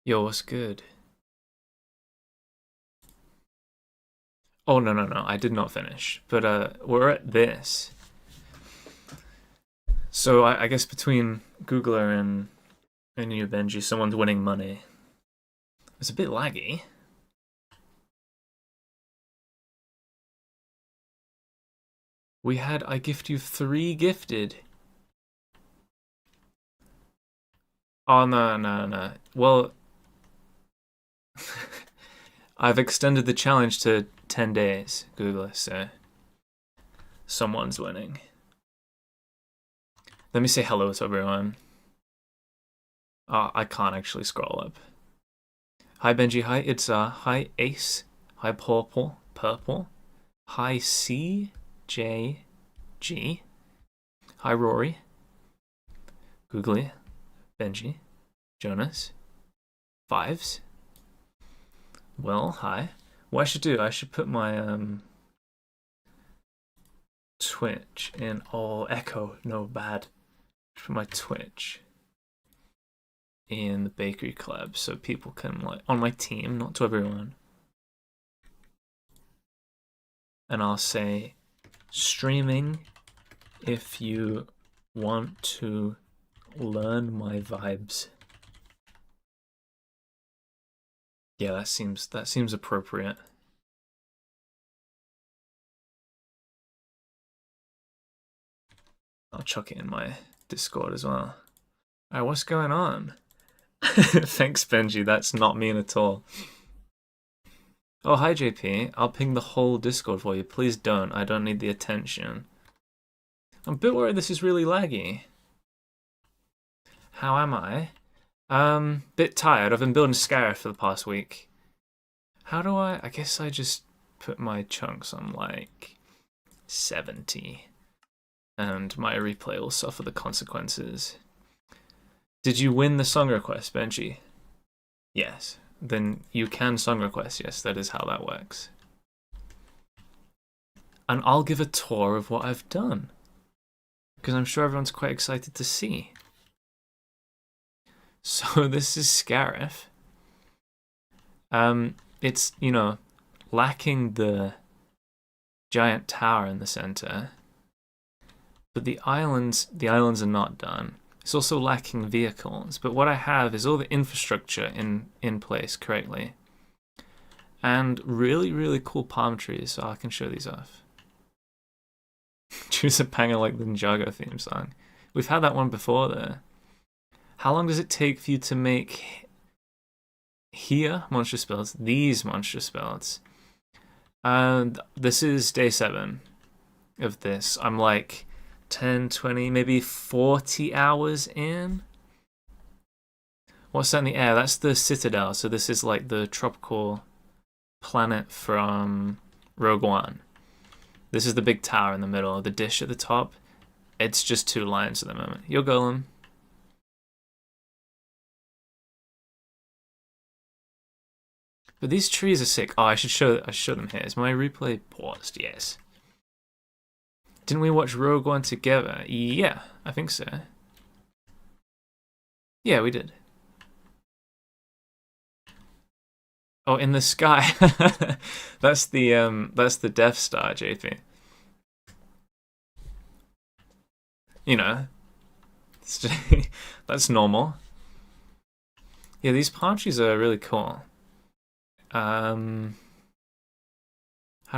Yo, what's good? Oh, no, no, no, I did not finish. But we're at this. So I guess between Googler and you, Benji, someone's winning money. It's a bit laggy. We had I gift you 3 gifted. Oh, no, no, no. Well, I've extended the challenge to 10 days, Googler, so someone's winning. Let me say hello to everyone. Oh, I can't actually scroll up. Hi Benji, hi Itza, hi Ace, hi Purple, hi CJG, hi Rory, Googly, Benji, Jonas, Fives. Well, hi. What I should do, I should put my Twitch in. Oh, Echo, no, bad. Put my Twitch in the bakery club so people can, like, on my team, not to everyone. And I'll say streaming if you want to learn my vibes. Yeah, that seems appropriate. I'll chuck it in my Discord as well. Alright, what's going on? Thanks, Benji. That's not mean at all. Oh, hi, JP. I'll ping the whole Discord for you. Please don't. I don't need the attention. I'm a bit worried this is really laggy. How am I? Bit tired. I've been building Scarif for the past week. How do I guess I just put my chunks on, like, 70. And my replay will suffer the consequences. Did you win the song request, Benji? Yes. Then you can song request. Yes, that is how that works. And I'll give a tour of what I've done, because I'm sure everyone's quite excited to see. So this is Scarif. It's, you know, lacking the giant tower in the center, but the islands are not done. It's also lacking vehicles, but what I have is all the infrastructure in place correctly, and really, really cool palm trees, so I can show these off. Choose a banger like the Ninjago theme song. We've had that one before though. How long does it take for you to make here monstrous builds, these monstrous builds? And this is day 7 of this. I'm like 10, 20, maybe 40 hours in. What's that in the air? That's the citadel. So this is like the tropical planet from Rogue One. This is the big tower in the middle, the dish at the top. It's just 2 lines at the moment. Yo, Golem. But these trees are sick. Oh, I should show them here. Is my replay paused? Yes. Didn't we watch Rogue One together? Yeah, I think so. Yeah, we did. Oh, in the sky. That's the Death Star, JP. You know, that's normal. Yeah, these palm trees are really cool. How do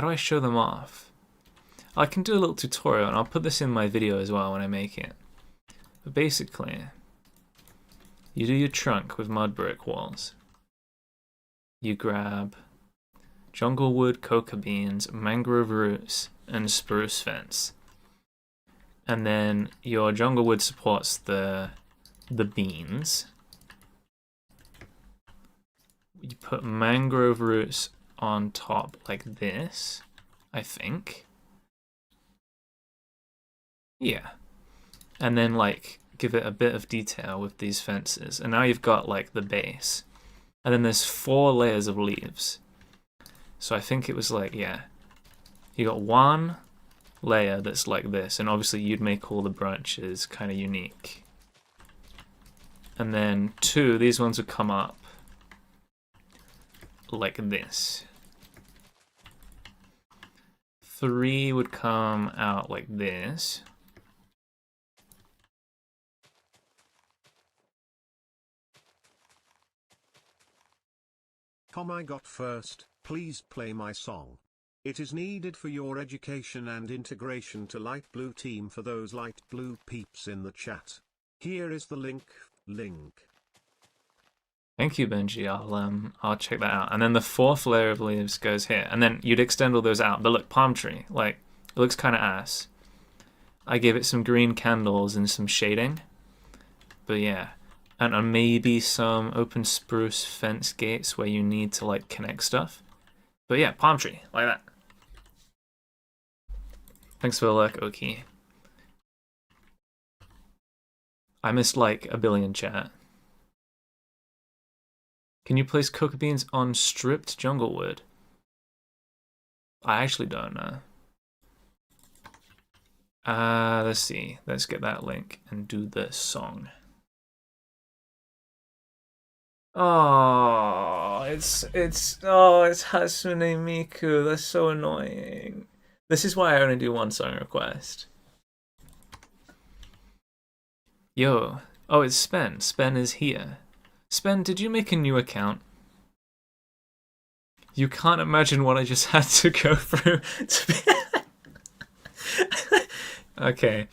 I show them off? I can do a little tutorial, and I'll put this in my video as well when I make it. But basically, you do your trunk with mud brick walls. You grab jungle wood, coca beans, mangrove roots, and spruce fence. And then your jungle wood supports the beans. You put mangrove roots on top like this, I think. Yeah. And then like give it a bit of detail with these fences. And now you've got like the base. And then there's 4 layers of leaves. So I think it was like, yeah. You got 1 layer that's like this, and obviously you'd make all the branches kind of unique. And then 2, these ones would come up like this. 3 would come out like this. I got first, please play my song. It is needed for your education and integration to light blue team for those light blue peeps in the chat. Here is the link. Thank you, Benji. I'll check that out. And then the 4th layer of leaves goes here, and then you'd extend all those out. But look, palm tree, like it looks kind of ass. I gave it some green candles and some shading, but yeah, and maybe some open spruce fence gates where you need to like connect stuff. But yeah, palm tree like that. Thanks for the lurk, Oki. I missed like a billion chat. Can you place cocoa beans on stripped jungle wood? I actually don't know. Let's see. Let's get that link and do the song. Oh, it's Hatsune Miku. That's so annoying. This is why I only do one song request. Yo. Oh, it's Spen. Spen is here. Spen, did you make a new account? You can't imagine what I just had to go through to be... Okay.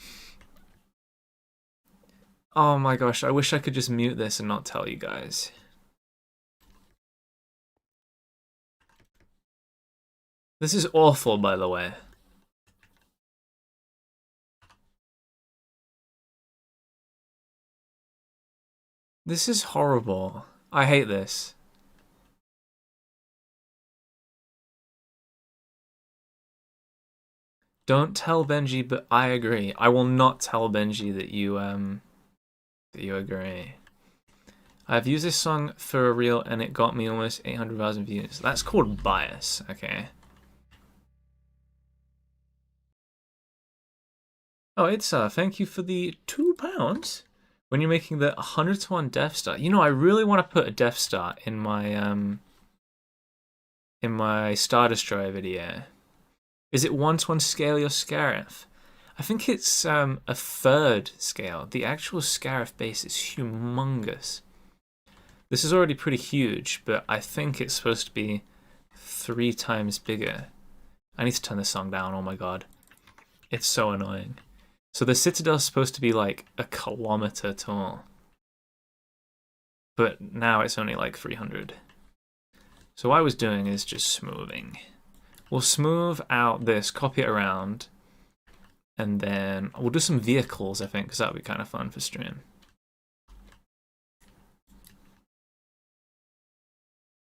Oh my gosh, I wish I could just mute this and not tell you guys. This is awful, by the way. This is horrible. I hate this. Don't tell Benji, but I agree. I will not tell Benji that you agree. I've used this song for a reel and it got me almost 800,000 views. That's called bias, okay. Oh, it's thank you for the £2. When you're making the 100-to-1 Death Star. You know, I really want to put a Death Star in my Star Destroyer video. Is it 1-to-1 scale your Scarif? I think it's a 3rd scale. The actual Scarif base is humongous. This is already pretty huge, but I think it's supposed to be 3 times bigger. I need to turn this song down, oh my god. It's so annoying. So the citadel is supposed to be like 1 kilometer tall. But now it's only like 300. So what I was doing is just smoothing. We'll smooth out this, copy it around, and then we'll do some vehicles, I think, because that would be kind of fun for stream.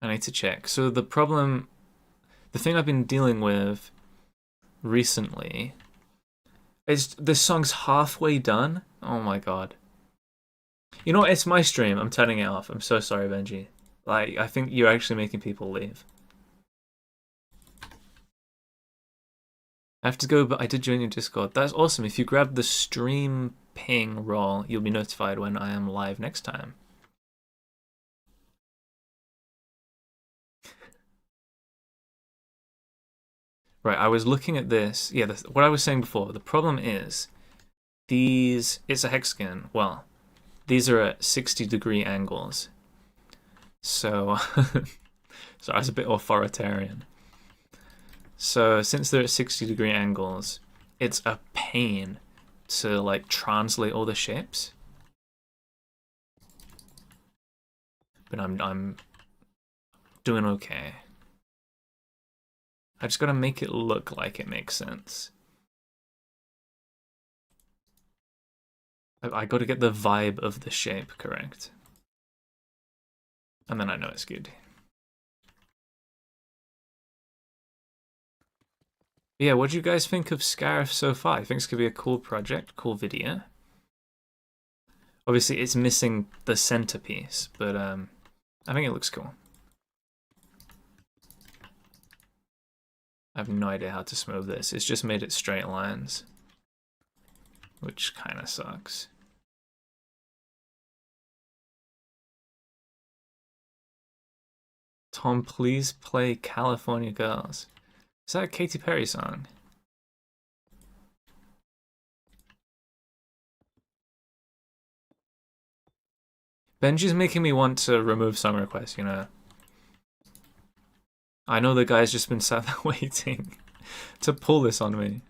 I need to check. So the thing I've been dealing with recently is this song's halfway done. Oh my god. You know what? It's my stream. I'm turning it off. I'm so sorry, Benji. Like, I think you're actually making people leave. I have to go, but I did join your Discord. That's awesome. If you grab the stream ping role, you'll be notified when I am live next time. Right, I was looking at this. Yeah, what I was saying before. The problem is, it's a hexagon. Well, these are at 60-degree angles. So, so I was a bit authoritarian. So since they're at 60-degree angles, it's a pain to like translate all the shapes. But I'm doing okay. I just gotta make it look like it makes sense. I gotta get the vibe of the shape correct. And then I know it's good. Yeah, what do you guys think of Scarif so far? I think it's gonna be a cool project, cool video. Obviously, it's missing the centerpiece, but I think it looks cool. I have no idea how to smooth this. It's just made it straight lines, which kind of sucks. Tom, please play California Girls. Is that a Katy Perry song? Benji's making me want to remove song requests, you know. I know the guy's just been sat there waiting to pull this on me.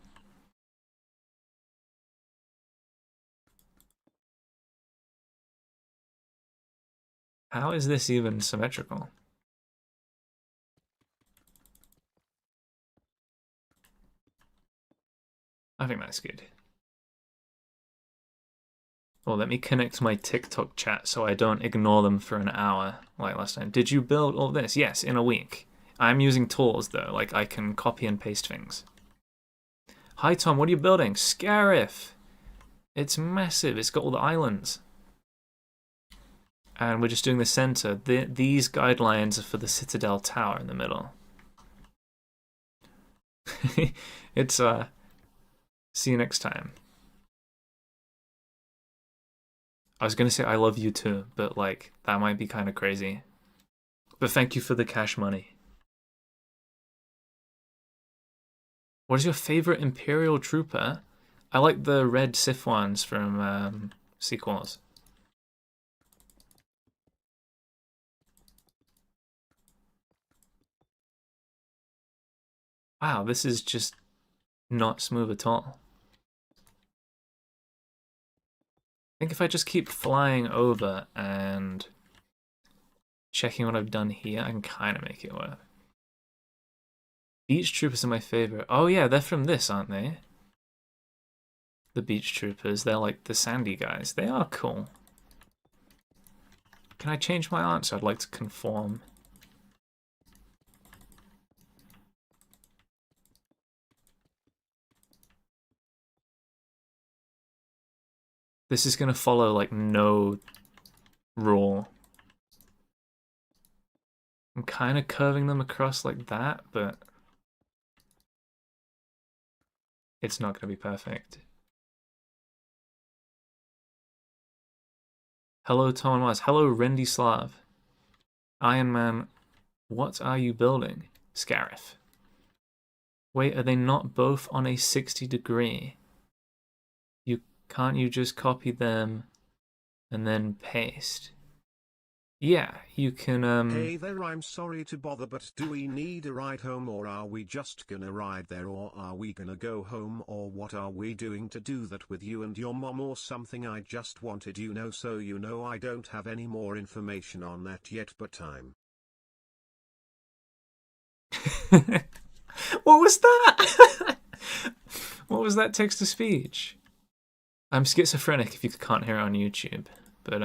How is this even symmetrical? I think that's good. Well, let me connect my TikTok chat so I don't ignore them for an hour like last time. Did you build all this? Yes, in a week. I'm using tools though, like I can copy and paste things. Hi Tom, what are you building? Scarif! It's massive, it's got all the islands. And we're just doing the center. These guidelines are for the citadel tower in the middle. It's, see you next time. I was gonna say I love you too, but like, that might be kind of crazy. But thank you for the cash money. What is your favorite Imperial Trooper? I like the red Sith ones from sequels. Wow, this is just not smooth at all. I think if I just keep flying over and checking what I've done here, I can kind of make it work. Beach Troopers are my favorite. Oh yeah, they're from this, aren't they? The Beach Troopers, they're like the sandy guys. They are cool. Can I change my answer? I'd like to conform. This is gonna follow like no rule. I'm kind of curving them across like that, but it's not gonna be perfect. Hello, Tom and Mars. Hello, Rendy Slav. Iron Man, what are you building? Scarif. Wait, are they not both on a 60-degree? Can't you just copy them and then paste? Yeah, you can, Hey there, I'm sorry to bother, but do we need a ride home, or are we just gonna ride there, or are we gonna go home, or what are we doing to do that with you and your mom or something? I just wanted you know, so you know I don't have any more information on that yet, but I'm... What was that? What was that text to speech? I'm schizophrenic if you can't hear it on YouTube, but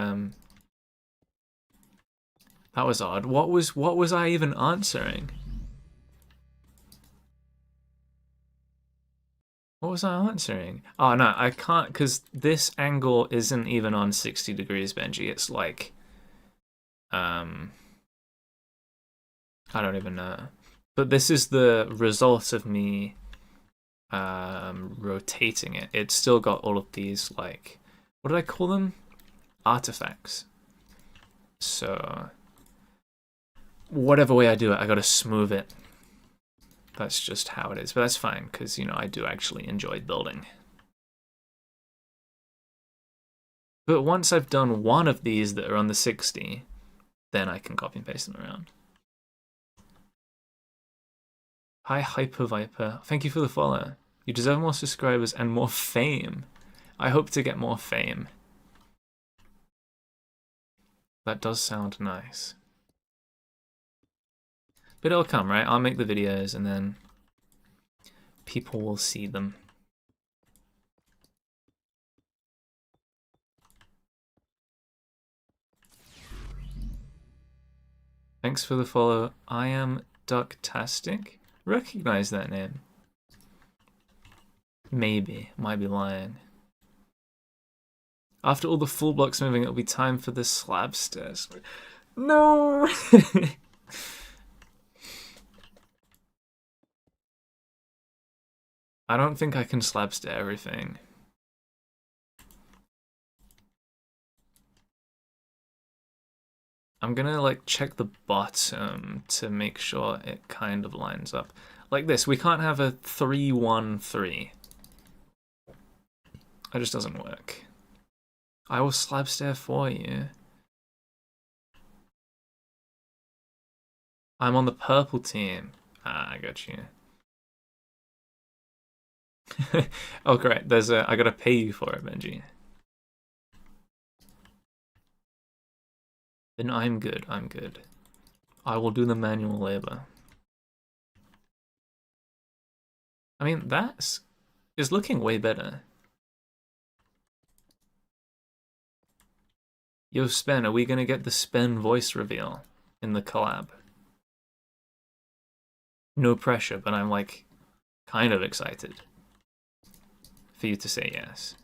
that was odd. What was I even answering? What was I answering? Oh no, I can't, because this angle isn't even on 60 degrees, Benji. It's like I don't even know. But this is the result of me rotating it. It's still got all of these, like, what did I call them? Artifacts. So whatever way I do it, I gotta smooth it. That's just how it is, but that's fine, because, you know, I do actually enjoy building. But once I've done one of these that are on the 60, then I can copy and paste them around. Hi, Hyper Viper. Thank you for the follow. You deserve more subscribers and more fame. I hope to get more fame. That does sound nice. But it'll come, right? I'll make the videos and then people will see them. Thanks for the follow. I am Ducktastic. Recognize that name. Maybe. Might be lying. After all the full blocks moving, it'll be time for the slab stairs. No! I don't think I can slab stair everything. I'm gonna like check the bottom to make sure it kind of lines up. Like this, we can't have a 3-1-3. That just doesn't work. I will slab stair for you. I'm on the purple team. Ah, I got you. Oh great, there's a. I gotta pay you for it, Benji. Then I'm good. I'm good. I will do the manual labor. I mean, that is looking way better. Yo, Spen, are we gonna get the Spen voice reveal in the collab? No pressure, but I'm like kind of excited for you to say yes.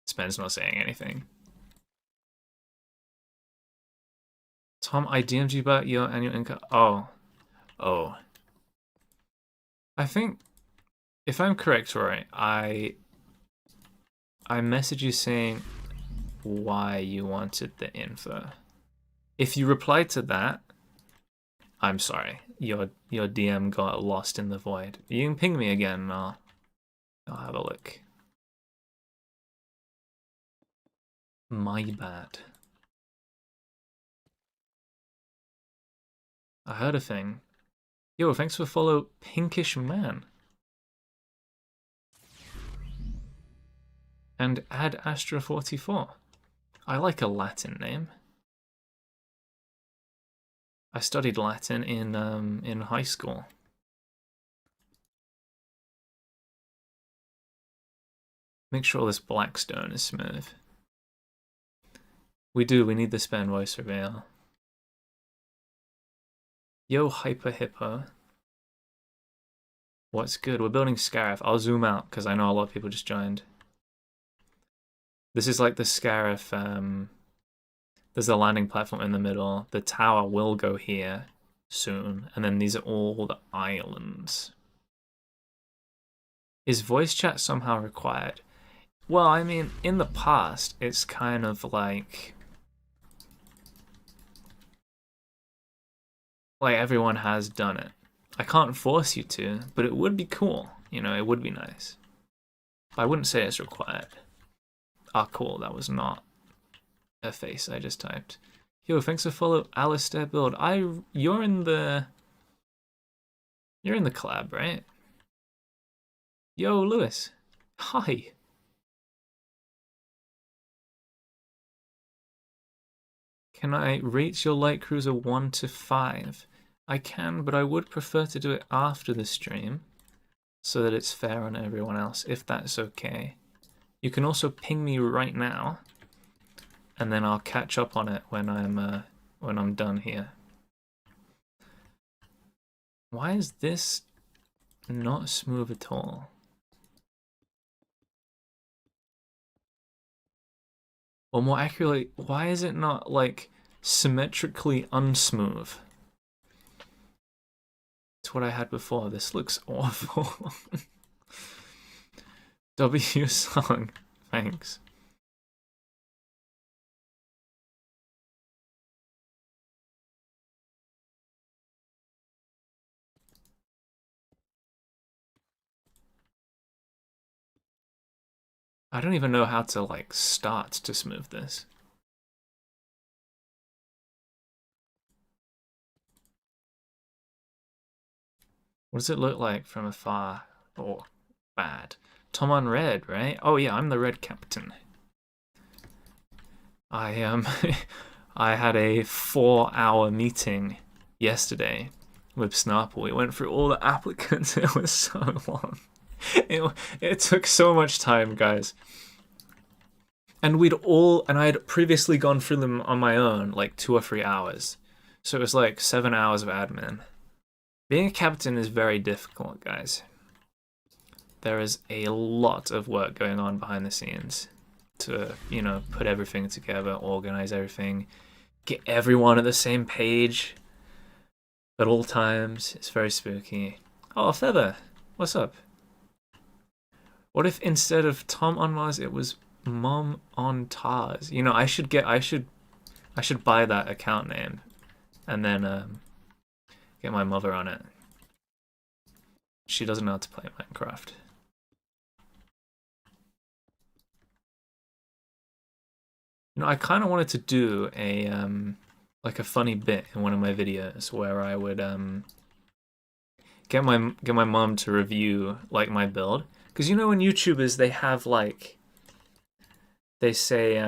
Spen's not saying anything. Tom, I DM'd you about your annual income. Oh. I think, if I'm correct, right, I messaged you saying why you wanted the info. If you replied to that, I'm sorry. Your DM got lost in the void. You can ping me again and I'll have a look. My bad. I heard a thing. Yo, thanks for follow Pinkish Man. And add Astra44. I like a Latin name. I studied Latin in high school. Make sure this black stone is smooth. We need the Spen voice reveal. Yo, Hyper Hippo. What's good? We're building Scarif. I'll zoom out because I know a lot of people just joined. This is like the Scarif. There's a landing platform in the middle. The tower will go here soon. And then these are all the islands. Is voice chat somehow required? Well, I mean, in the past, it's kind of like everyone has done it. I can't force you to, but it would be cool. You know, it would be nice. I wouldn't say it's required. Ah, cool, that was not a face I just typed. Yo, thanks for follow Alistair Build. You're in the collab, right? Yo, Lewis. Hi. Can I rate your light cruiser 1 to 5? I can, but I would prefer to do it after the stream so that it's fair on everyone else, if that's okay. You can also ping me right now, and then I'll catch up on it when I'm done here. Why is this not smooth at all? Or more accurately, why is it not like symmetrically unsmooth? It's what I had before. This looks awful. W song, thanks. I don't even know how to like start to smooth this. What does it look like from afar? Oh, bad. Tom on red, right? Oh yeah, I'm the red captain. I I had a 4-hour meeting yesterday with Snarple. We went through all the applicants. It was so long. It took so much time, guys. And I had previously gone through them on my own, like 2 or 3 hours. So it was like 7 hours of admin. Being a captain is very difficult, guys. There is a lot of work going on behind the scenes to, you know, put everything together, organize everything, get everyone at the same page at all times. It's very spooky. Oh, Feather, what's up? What if instead of Tom on Mars, it was Mom on Tars? You know, I should buy that account name, and then get my mother on it. She doesn't know how to play Minecraft. You know, I kind of wanted to do a like a funny bit in one of my videos where I would get my mom to review like my build, because you know when YouTubers they have like they say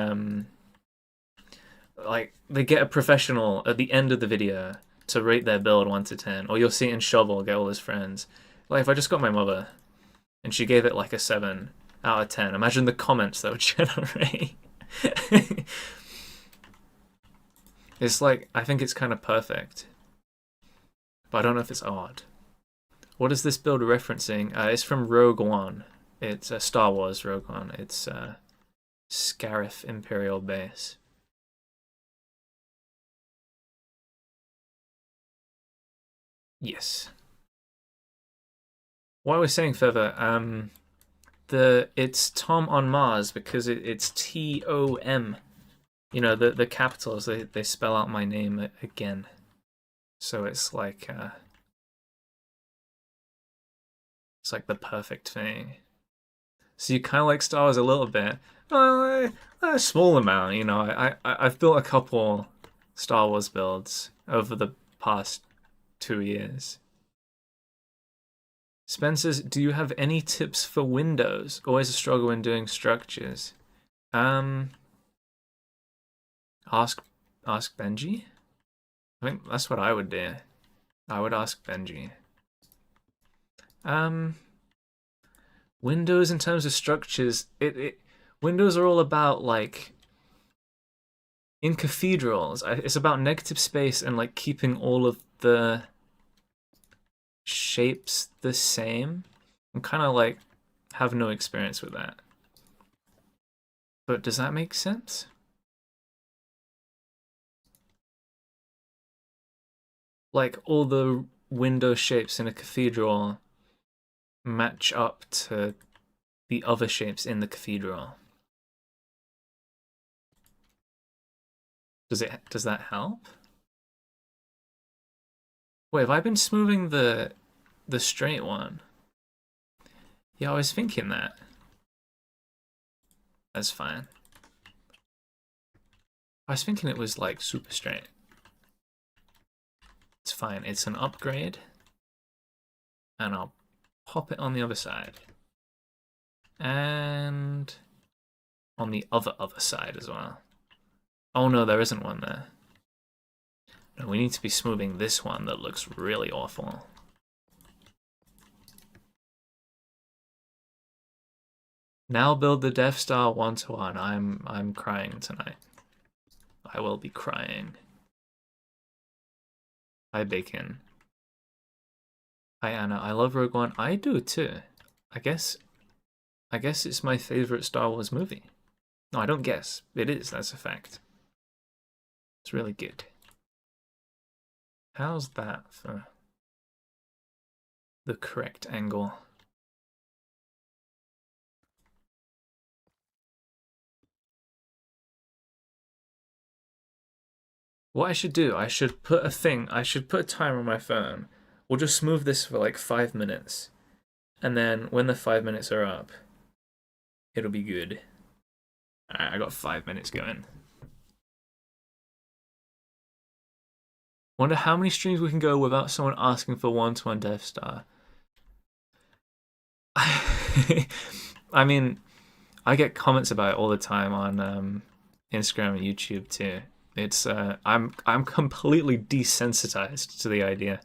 like they get a professional at the end of the video to rate their build 1 to 10, or you'll see it in Shovel get all his friends. Like if I just got my mother and she gave it like a 7 out of 10, imagine the comments that would generate. It's like, I think it's kind of perfect, but I don't know if it's odd. What is this build referencing? It's from Rogue One. It's Star Wars Rogue One. It's Scarif Imperial Base. Yes. What I was saying further, it's Tom on Mars because it's Tom. You know, the capitals, they spell out my name again. So it's like the perfect thing. So you kind of like Star Wars a little bit. A small amount, you know. I've built a couple Star Wars builds over the past 2 years. Spencer's, do you have any tips for Windows? Always a struggle when doing structures. Ask Benji? I think that's what I would do. I would ask Benji. Windows in terms of structures, Windows are all about like in cathedrals, it's about negative space and like keeping all of the shapes the same. I'm kind of like have no experience with that. But does that make sense? Like all the window shapes in a cathedral match up to the other shapes in the cathedral. Does that help? Wait, have I been smoothing the straight one? Yeah, I was thinking that. That's fine. I was thinking it was like super straight. It's fine. It's an upgrade. And I'll pop it on the other side. And on the other side as well. Oh no, there isn't one there. No, we need to be smoothing this one that looks really awful. Now build the Death Star 1-to-1. I'm crying tonight. I will be crying. Hi, Bacon. Hi, Anna. I love Rogue One. I do too. I guess it's my favorite Star Wars movie. No, I don't guess. It is. That's a fact. It's really good. How's that for the correct angle? What I should do, I should put a timer on my phone. We'll just smooth this for like 5 minutes. And then when the 5 minutes are up, it'll be good. Alright, I got 5 minutes going. Wonder how many streams we can go without someone asking for 1-to-1 Death Star. I mean, I get comments about it all the time on Instagram and YouTube too. It's I'm completely desensitized to the idea.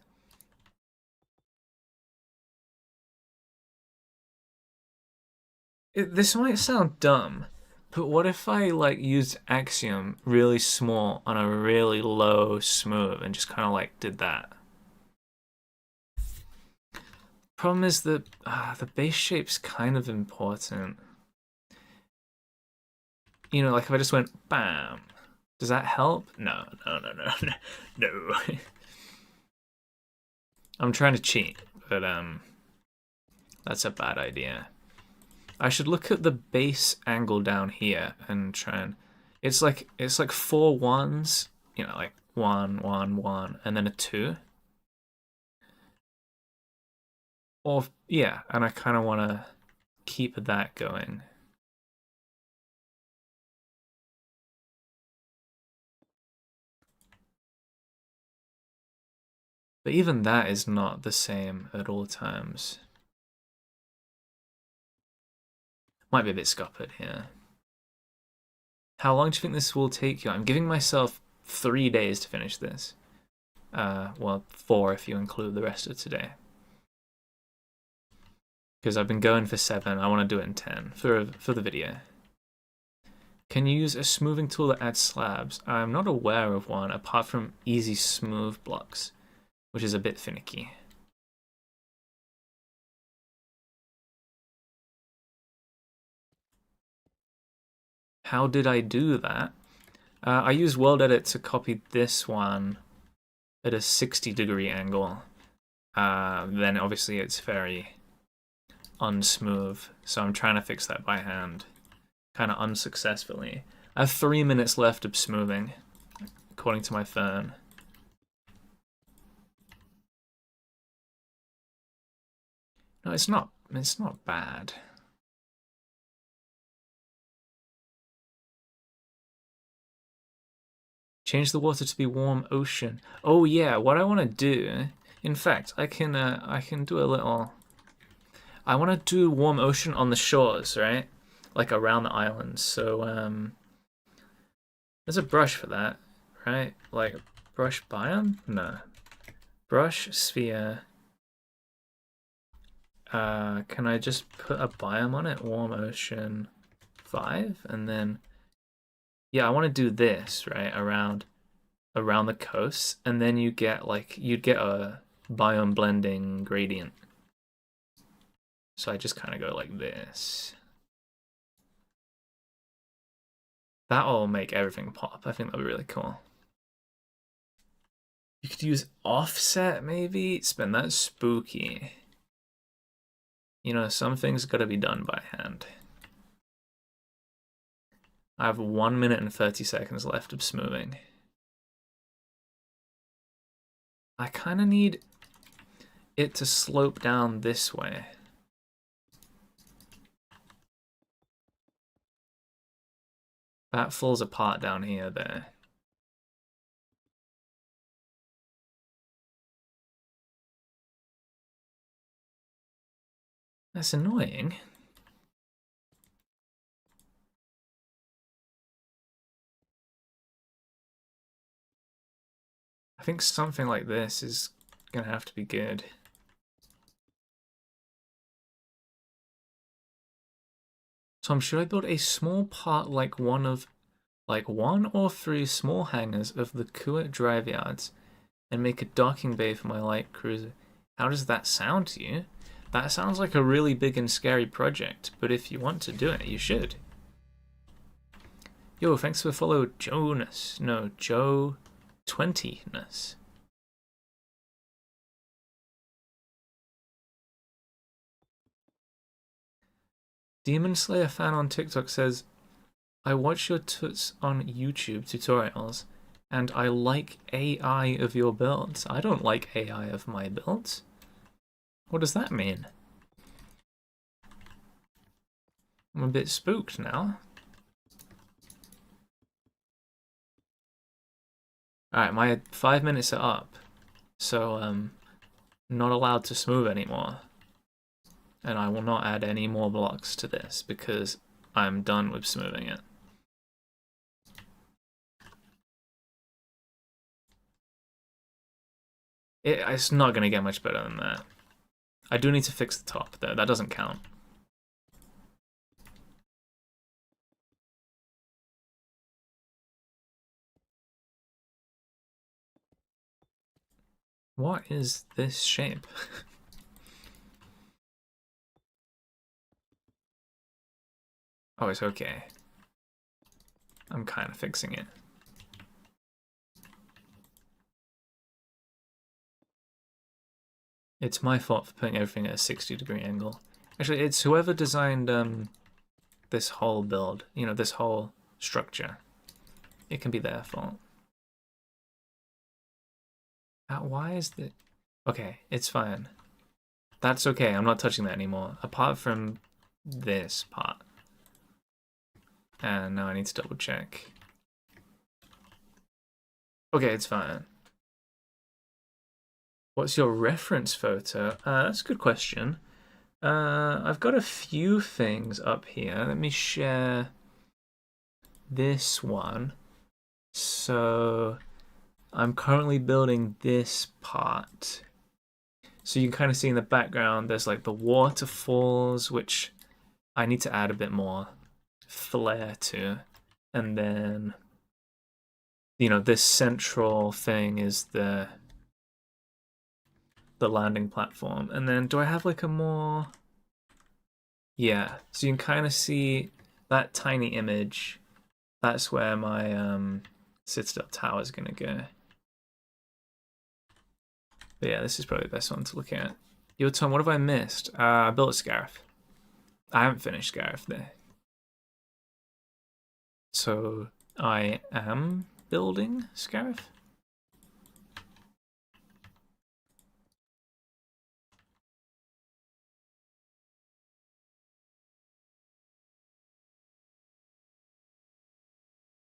This might sound dumb, but what if I like used Axiom really small on a really low smooth and just kind of like did that? Problem is that the base shape's kind of important. You know, like if I just went bam. Does that help? No. I'm trying to cheat, but that's a bad idea. I should look at the base angle down here and try and it's like 4 1s, you know, like 1 1 1 and then a 2. Or yeah, and I kind of want to keep that going. But even that is not the same at all times. Might be a bit scuppered here. How long do you think this will take you? I'm giving myself 3 days to finish this. Well, 4 if you include the rest of today. Because I've been going for 7. I want to do it in 10 for the video. Can you use a smoothing tool that adds slabs? I'm not aware of one apart from easy smooth blocks, which is a bit finicky. How did I do that? I used World Edit to copy this one at a 60-degree angle. Then obviously it's very unsmooth, so I'm trying to fix that by hand, kind of unsuccessfully. I have 3 minutes left of smoothing, according to my phone. No, it's not bad. Change the water to be warm ocean. Oh yeah, what I want to do, in fact, I can do a little. I want to do warm ocean on the shores, right? Like around the islands. So there's a brush for that, right? Like brush biome? No. Brush sphere. Can I just put a biome on it? Warm ocean 5, and then yeah, I want to do this right around the coast, and then you'd get a biome blending gradient. So I just kind of go like this. That'll make everything pop. I think that'll be really cool. You could use offset maybe. Spin that's spooky. You know, some things gotta be done by hand. I have 1 minute and 30 seconds left of smoothing. I kind of need it to slope down this way. That falls apart down here there. That's annoying. I think something like this is gonna have to be good. Tom, should I build a small part like one or 3 small hangars of the Kuwait drive yards and make a docking bay for my light cruiser? How does that sound to you? That sounds like a really big and scary project, but if you want to do it, you should. Yo, thanks for follow Jonas. No, Joe 20ness. Demon Slayer fan on TikTok says, I watch your tuts on YouTube tutorials, and I like AI of your builds. I don't like AI of my builds. What does that mean? I'm a bit spooked now. Alright, my 5 minutes are up, so I'm not allowed to smooth anymore. And I will not add any more blocks to this because I'm done with smoothing it. It's not going to get much better than that. I do need to fix the top though, that doesn't count. What is this shape? Oh, it's okay. I'm kind of fixing it. It's my fault for putting everything at a 60-degree angle. Actually, it's whoever designed this whole build, you know, this whole structure. It can be their fault. Why is the... Okay, it's fine. That's okay, I'm not touching that anymore. Apart from this part. And now I need to double check. Okay, it's fine. What's your reference photo? That's a good question. I've got a few things up here. Let me share this one. So I'm currently building this part. So you can kind of see in the background, there's like the waterfalls, which I need to add a bit more flair to. And then, you know, this central thing is the landing platform. And then do I have like a more... Yeah, so you can kind of see that tiny image. That's where my citadel tower is going to go. But yeah, this is probably the best one to look at. Yo, Tom, what have I missed? I built a Scarif. I haven't finished Scarif there. So I am building Scarif.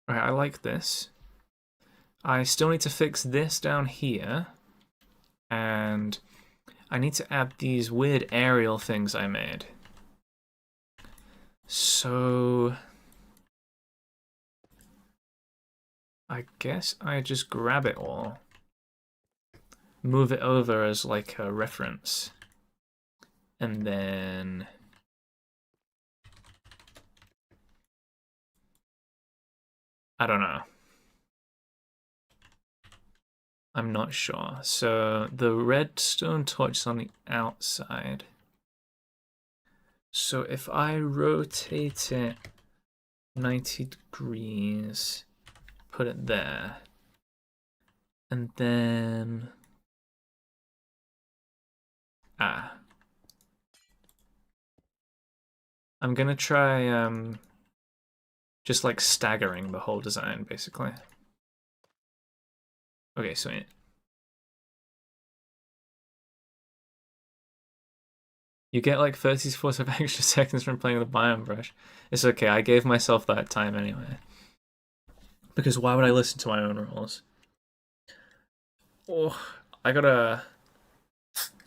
Alright, I like this. I still need to fix this down here. And I need to add these weird aerial things I made. So I guess I just grab it all. Move it over as like a reference. And then... I don't know. I'm not sure. So the redstone torch is on the outside. So if I rotate it 90 degrees, put it there, and then... I'm gonna try just like staggering the whole design, basically. Okay, sweet. You get like 34 extra seconds from playing the biome brush. It's okay, I gave myself that time anyway. Because why would I listen to my own rules? Oh, I gotta...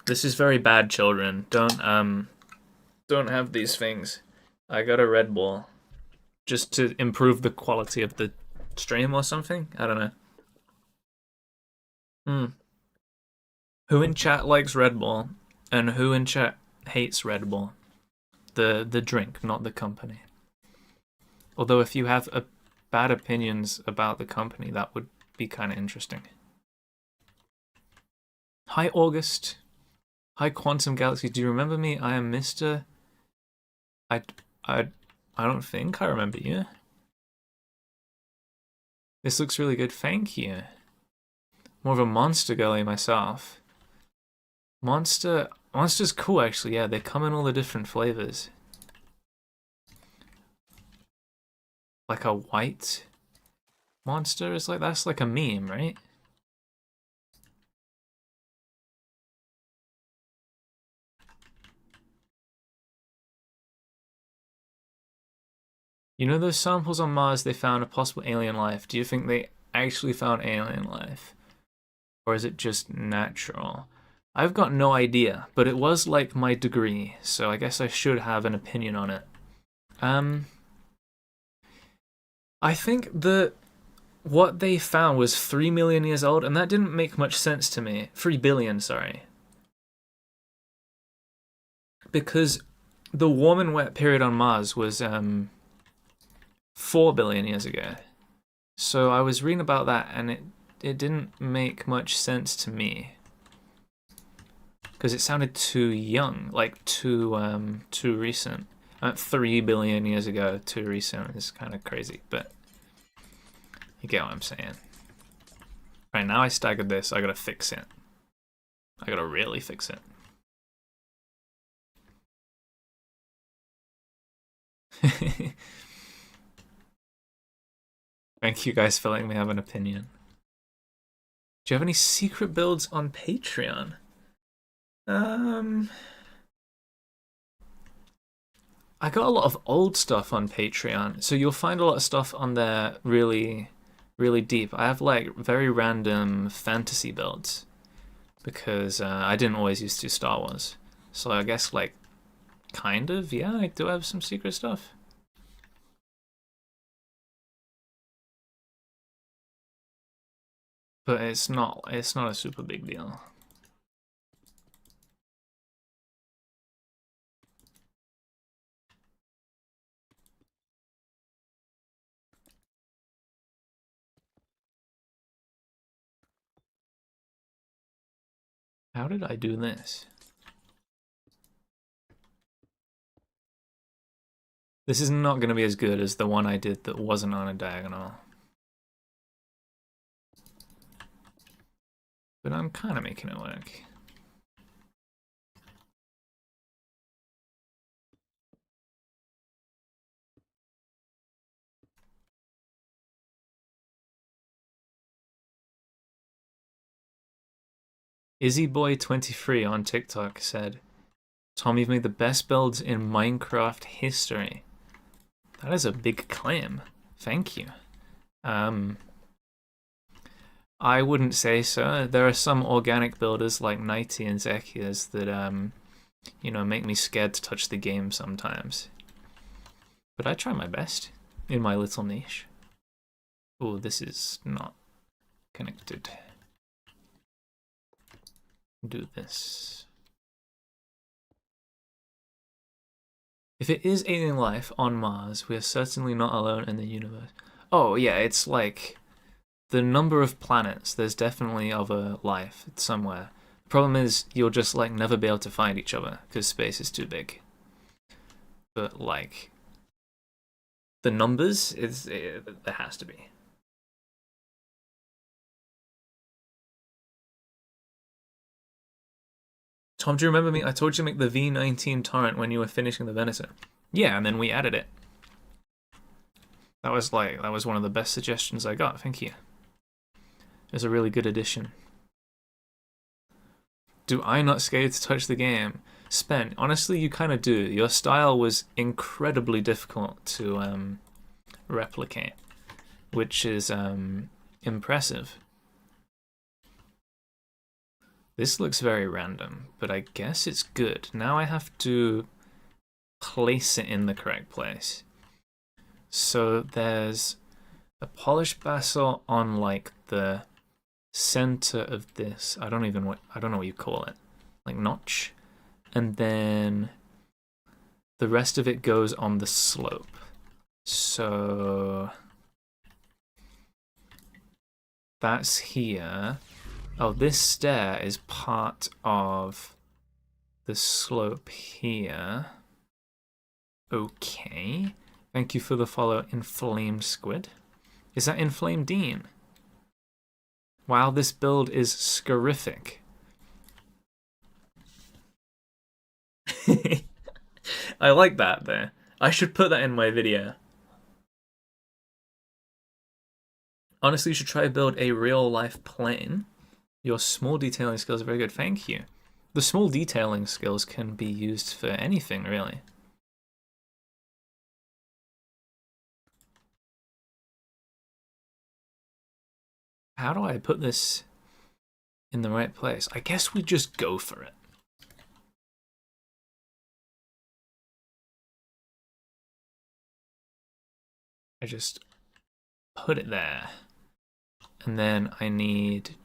This is very bad, children. Don't have these things. I got a Red Bull. Just to improve the quality of the stream or something? I don't know. Who in chat likes Red Bull? And who in chat hates Red Bull? The drink, not the company. Although if you have bad opinions about the company, that would be kind of interesting. Hi, August. Hi, Quantum Galaxy. Do you remember me? I am Mr. I don't think I remember you. This looks really good. Thank you. More of a monster girly myself. Monster's cool, actually. Yeah, they come in all the different flavors. Like a white monster is like, that's like a meme, right? You know those samples on Mars they found a possible alien life? Do you think they actually found alien life? Or is it just natural? I've got no idea, but it was like my degree, so I guess I should have an opinion on it. I think that what they found was 3 million years old, and that didn't make much sense to me. 3 billion, sorry. Because the warm and wet period on Mars was 4 billion years ago. So I was reading about that, and it didn't make much sense to me. Because it sounded too young, like too recent. 3 billion years ago, too recent is kind of crazy, but you get what I'm saying. Right, now I staggered this, I gotta fix it. I gotta really fix it. Thank you guys for letting me have an opinion. Do you have any secret builds on Patreon? I got a lot of old stuff on Patreon, so you'll find a lot of stuff on there really, really deep. I have like very random fantasy builds because I didn't always used to Star Wars. So I guess like kind of, yeah, I do have some secret stuff. But it's not a super big deal. How did I do this? This is not going to be as good as the one I did that wasn't on a diagonal. But I'm kind of making it work. IzzyBoy23 on TikTok said, Tom, you've made the best builds in Minecraft history. That is a big claim. Thank you. I wouldn't say so. There are some organic builders like Nighty and Zekias that, you know, make me scared to touch the game sometimes. But I try my best in my little niche. Oh, this is not connected. Do this. If it is alien life on Mars, we are certainly not alone in the universe. Oh, yeah, it's like the number of planets. There's definitely other life somewhere. The problem is you'll just like never be able to find each other because space is too big. But like the numbers, there has to be. Tom, do you remember me? I told you to make the V19 torrent when you were finishing the venison. Yeah, and then we added it. That was one of the best suggestions I got. Thank you. It was a really good addition. Do I not scared to touch the game? Spent. Honestly, you kind of do. Your style was incredibly difficult to replicate, which is impressive. This looks very random, but I guess it's good. Now I have to place it in the correct place. So there's a polished basalt on like the center of this. I don't know what you call it. Like notch. And then the rest of it goes on the slope. So that's here. Oh, this stair is part of the slope here. Okay. Thank you for the follow, Inflamed Squid. Is that Inflamed Dean? Wow, this build is scarific. I like that there. I should put that in my video. Honestly, you should try to build a real-life plane. Your small detailing skills are very good. Thank you. The small detailing skills can be used for anything, really. How do I put this in the right place? I guess we just go for it. I just put it there. And then I need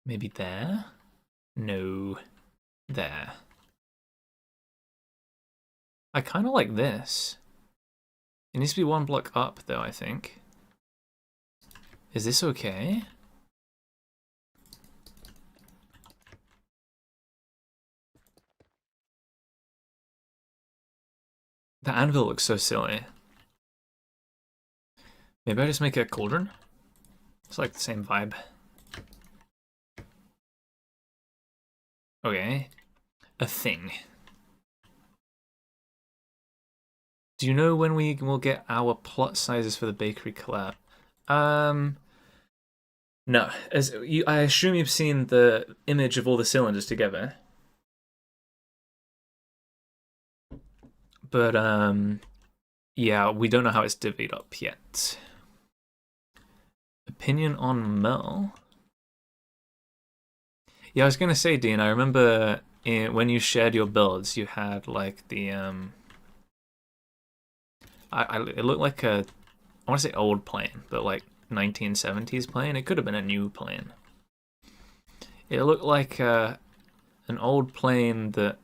maybe there? No. There. I kind of like this. It needs to be one block up, though, I think. Is this okay? The anvil looks so silly. Maybe I just make a cauldron? It's like the same vibe. Okay. a thing. Do you know when we will get our plot sizes for the bakery collab? No. I assume you've seen the image of all the cylinders together. But yeah, we don't know how it's divvied up yet. Opinion on Mel? Yeah, I was gonna say, Dean, I remember when you shared your builds, you had like the it looked like I want to say old plane, but like 1970s plane. It could have been a new plane. It looked like an old plane that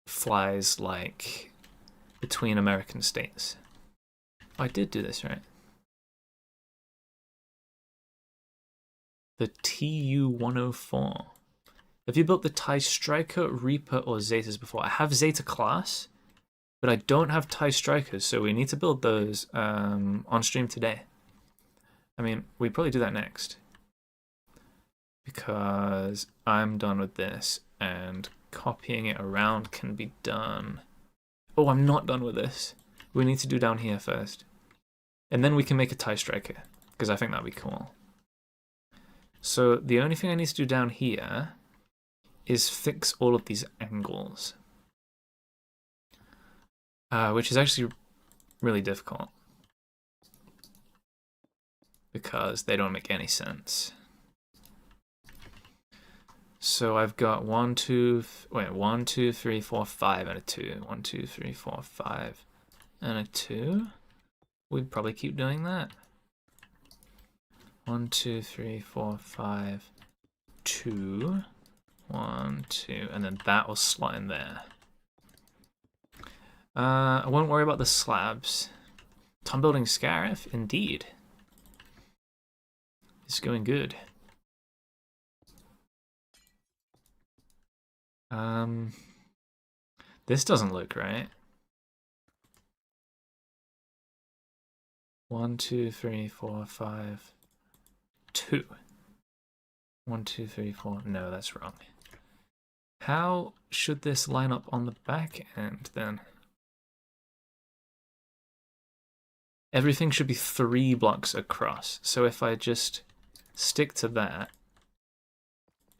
flies like between American states. Oh, I did do this right. The TU-104. Have you built the TIE Striker, Reaper, or Zetas before? I have Zeta class, but I don't have TIE Strikers, so we need to build those on stream today. I mean, we'd probably do that next. Because I'm done with this, and copying it around can be done. Oh, I'm not done with this. We need to do down here first. And then we can make a TIE Striker, because I think that'd be cool. So the only thing I need to do down here is fix all of these angles. Which is actually really difficult. Because they don't make any sense. So I've got 1, 2, 3, 4, 5, and a 2. 1, 2, 3, 4, 5, and a 2. We'd probably keep doing that. 1, 2, 3, 4, 5, 2. 1, 2, and then that will slot in there. I won't worry about the slabs. Tom building Scarif, indeed. It's going good. This doesn't look right. 1, 2, 3, 4, 5, 2. 1, 2, 3, 4. No, that's wrong. How should this line up on the back end then? Everything should be 3 blocks across. So if I just stick to that,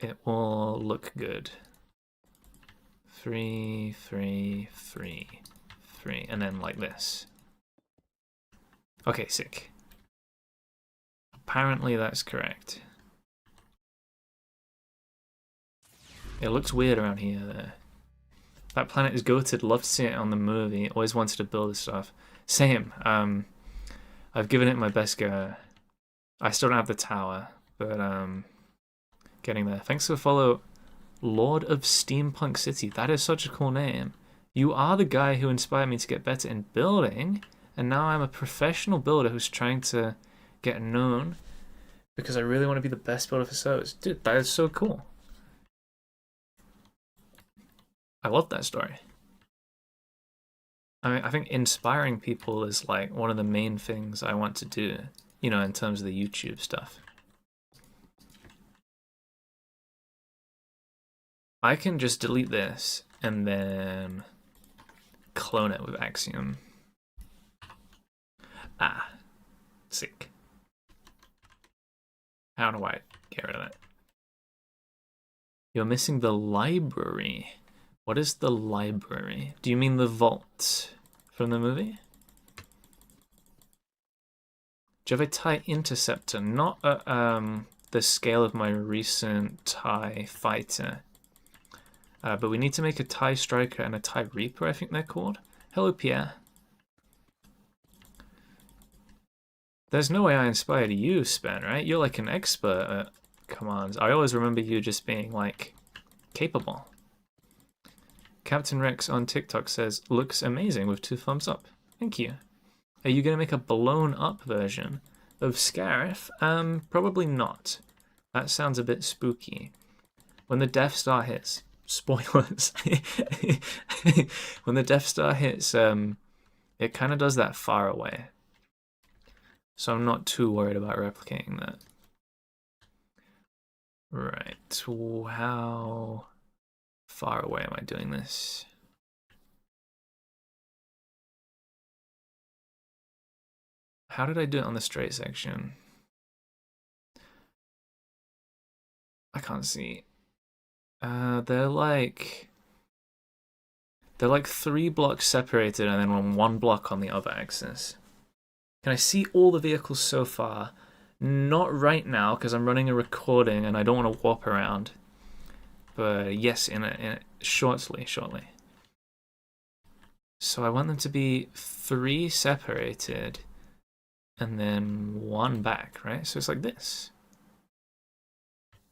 it will look good. 3, 3, 3, 3, and then like this. Okay, sick. Apparently that's correct. It looks weird around here though. That planet is goated, love to see it on the movie, always wanted to build this stuff. Same, I've given it my best go. I still don't have the tower, but getting there. Thanks for the follow, Lord of Steampunk City. That is such a cool name. You are the guy who inspired me to get better in building, and now I'm a professional builder who's trying to get known because I really want to be the best builder for servers. Dude, that is so cool. I love that story. I mean, I think inspiring people is like one of the main things I want to do, you know, in terms of the YouTube stuff. I can just delete this and then clone it with Axiom. Ah, sick. How do I get rid of that? You're missing the library. What is the library? Do you mean the vault from the movie? Do you have a TIE interceptor? Not at the scale of my recent TIE fighter. But we need to make a TIE Striker and a TIE Reaper, I think they're called. Hello, Pierre. There's no way I inspired you, Spen, right? You're like an expert at commands. I always remember you just being like capable. Captain Rex on TikTok says, looks amazing with 2 thumbs up. Thank you. Are you going to make a blown up version of Scarif? Probably not. That sounds a bit spooky. When the Death Star hits, spoilers. When the Death Star hits, it kind of does that far away. So I'm not too worried about replicating that. Right, how far away am I doing this? How did I do it on the straight section? I can't see. They're like 3 blocks separated and then 1 block on the other axis. Can I see all the vehicles so far? Not right now because I'm running a recording and I don't want to warp around. But yes, shortly. So I want them to be 3 separated and then 1 back, right? So it's like this.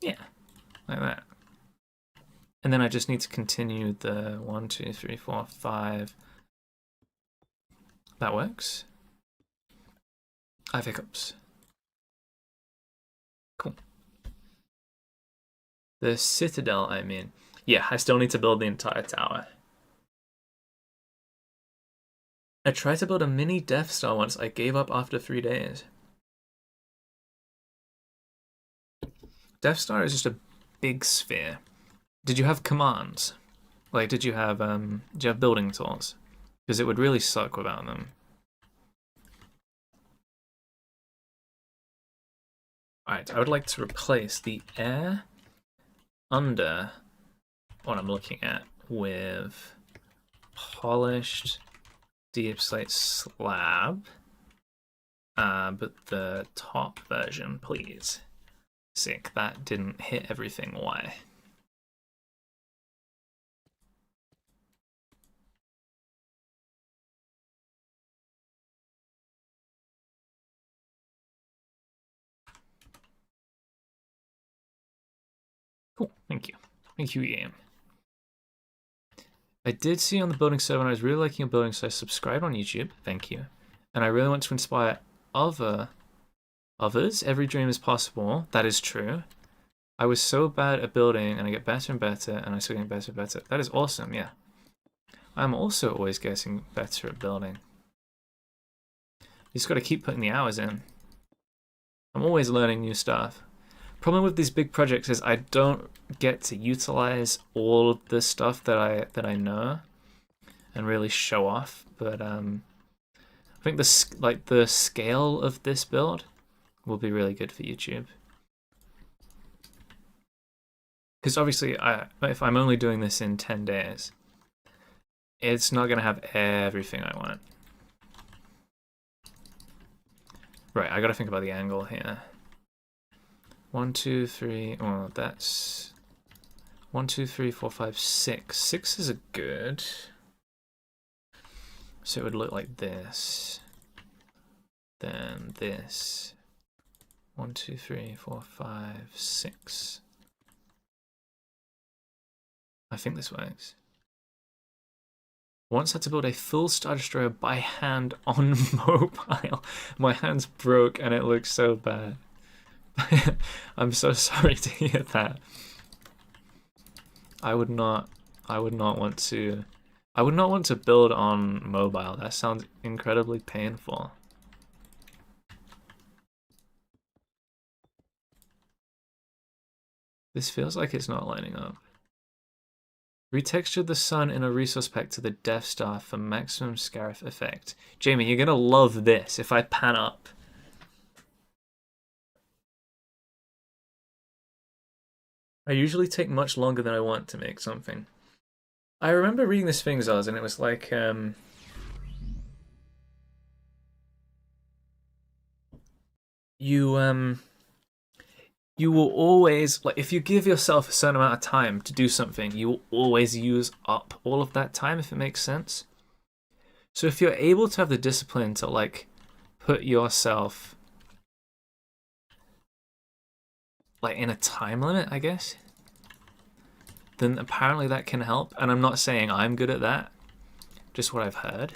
Yeah, like that. And then I just need to continue the 1, 2, 3, 4, 5. That works. I have hiccups. Cool. The citadel, I mean. Yeah, I still need to build the entire tower. I tried to build a mini Death Star once. I gave up after 3 days. Death Star is just a big sphere. Did you have commands? Like, did you have building tools? Because it would really suck without them. Alright, I would like to replace the air under what I'm looking at with polished deep slate slab. But the top version, please. Sick, that didn't hit everything. Why? Cool, thank you. Thank you, game. I did see on the building server and I was really liking your building, so I subscribed on YouTube. Thank you. And I really want to inspire others. Every dream is possible. That is true. I was so bad at building and I get better and better and I still get better and better. That is awesome, yeah. I'm also always getting better at building. You just got to keep putting the hours in. I'm always learning new stuff. Problem with these big projects is I don't get to utilize all of the stuff that I know and really show off. But I think the scale of this build will be really good for YouTube. Because obviously, if I'm only doing this in 10 days, it's not going to have everything I want. Right, I got to think about the angle here. 1, 2, 3. Oh, that's 1, 2, 3, 4, 5, 6. 6 is a good. So it would look like this. Then this. 1, 2, 3, 4, 5, 6. I think this works. Once had to build a full Star Destroyer by hand on mobile. My hands broke and it looks so bad. I'm so sorry to hear that. I would not want to build on mobile. That sounds incredibly painful. This feels like it's not lining up. Retexture the sun in a resource pack to the Death Star for maximum Scarif effect. Jamie, you're gonna love this if I pan up. I usually take much longer than I want to make something. I remember reading this thing, Zaz, and it was like, you will always, like, if you give yourself a certain amount of time to do something, you will always use up all of that time, if it makes sense. So if you're able to have the discipline to, like, put yourself, like, in a time limit, I guess, then apparently that can help. And I'm not saying I'm good at that, just what I've heard.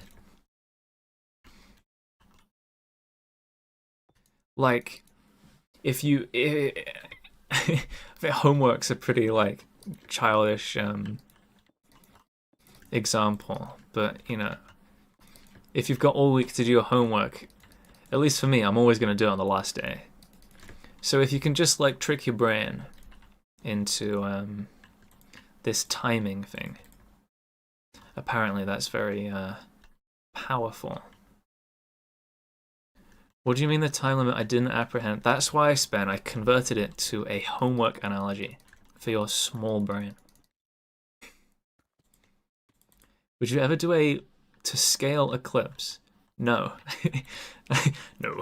Like, if homework's a pretty, like, childish example, but, you know, if you've got all week to do your homework, at least for me, I'm always going to do it on the last day. So if you can just, like, trick your brain into this timing thing. Apparently that's very powerful. What do you mean the time limit I didn't apprehend? That's why I converted it to a homework analogy for your small brain. Would you ever do a to scale eclipse? No. No.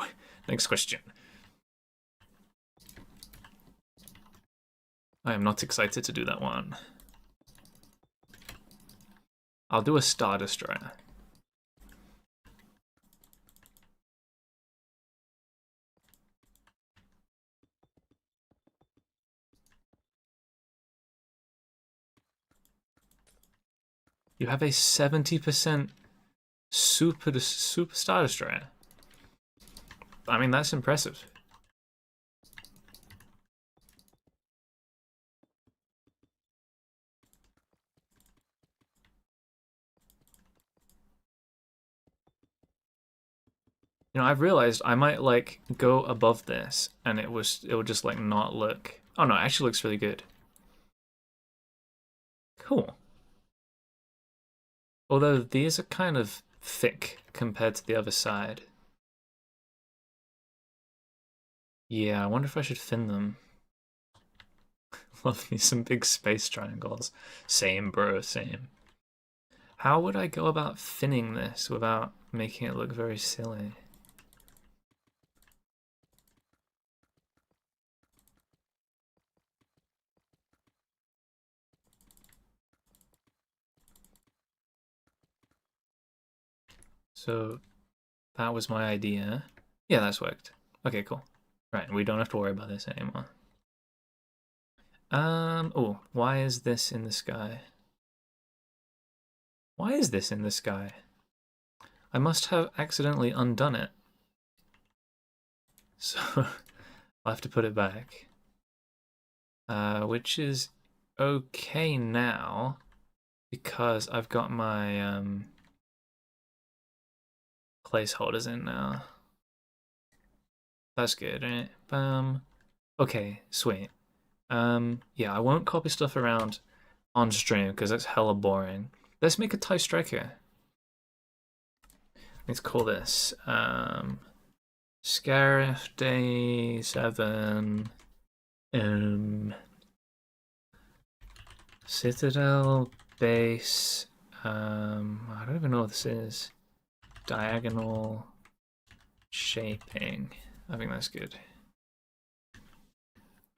Next question. I am not excited to do that one. I'll do a Star Destroyer. You have a 70% super Star Destroyer. I mean, that's impressive. You know, I've realized I might like go above this and it would just like not look. Oh no, it actually looks really good. Cool. Although these are kind of thick compared to the other side. Yeah, I wonder if I should thin them. Love me some big space triangles. Same, bro, same. How would I go about thinning this without making it look very silly? So that was my idea. Yeah, that's worked. Okay, cool. Right, we don't have to worry about this anymore. Oh, why is this in the sky? Why is this in the sky? I must have accidentally undone it. So I'll have to put it back. Which is okay now because I've got my placeholders in now. That's good, right? Okay, sweet. Yeah, I won't copy stuff around on stream because that's hella boring. Let's make a TIE Striker. Let's call this Scarif Day 7 Citadel Base I don't even know what this is. Diagonal shaping. I think that's good.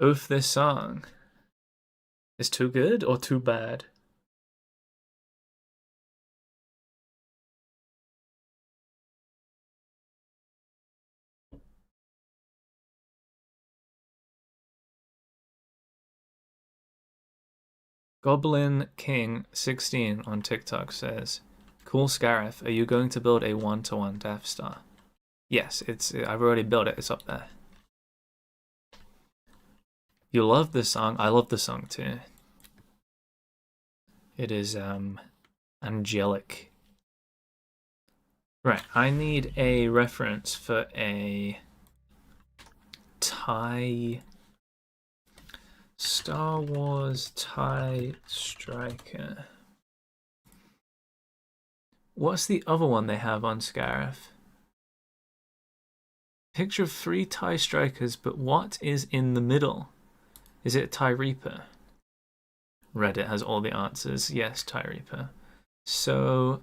Oof, this song is too good or too bad? Goblin King 16 on TikTok says, "Cool Scarif, are you going to build a 1-to-1 Death Star?" Yes, I've already built it. It's up there. You love this song. I love the song too. It is angelic. Right, I need a reference for a TIE Star Wars TIE Striker. What's the other one they have on Scarif? Picture of 3 TIE Strikers, but what is in the middle? Is it a TIE Reaper? Reddit has all the answers. Yes, TIE Reaper. So,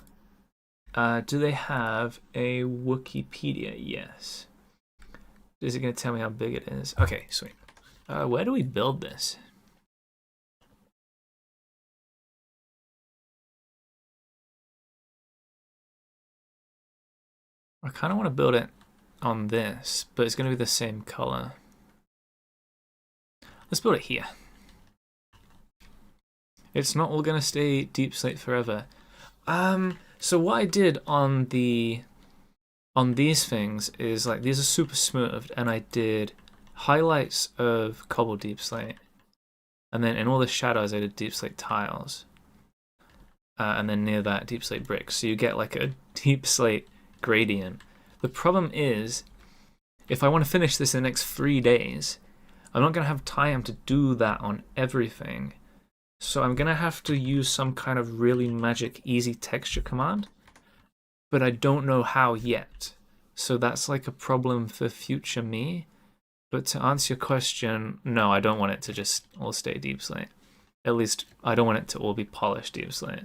do they have a Wikipedia? Yes. Is it going to tell me how big it is? Okay, sweet. Where do we build this? I kind of want to build it on this, but it's going to be the same color. Let's build it here. It's not all going to stay deep slate forever. So what I did on these things is like these are super smoothed, and I did highlights of cobble deep slate, and then in all the shadows I did deep slate tiles, and then near that deep slate bricks. So you get like a deep slate gradient. The problem is, if I want to finish this in the next 3 days, I'm not going to have time to do that on everything. So I'm gonna have to use some kind of really magic easy texture command, but I don't know how yet. So that's like a problem for future me. But to answer your question, no, I don't want it to just all stay deep slate. At least I don't want it to all be polished deep slate.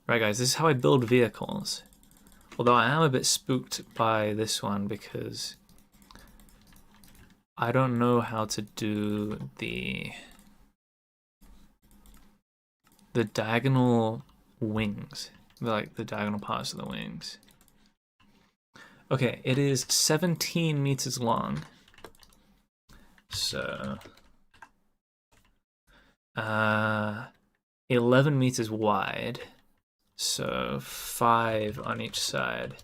Right guys, this is how I build vehicles. Although I am a bit spooked by this one because I don't know how to do the diagonal wings, like the diagonal parts of the wings. Okay, it is 17 meters long. So 11 meters wide. So 5 on each side.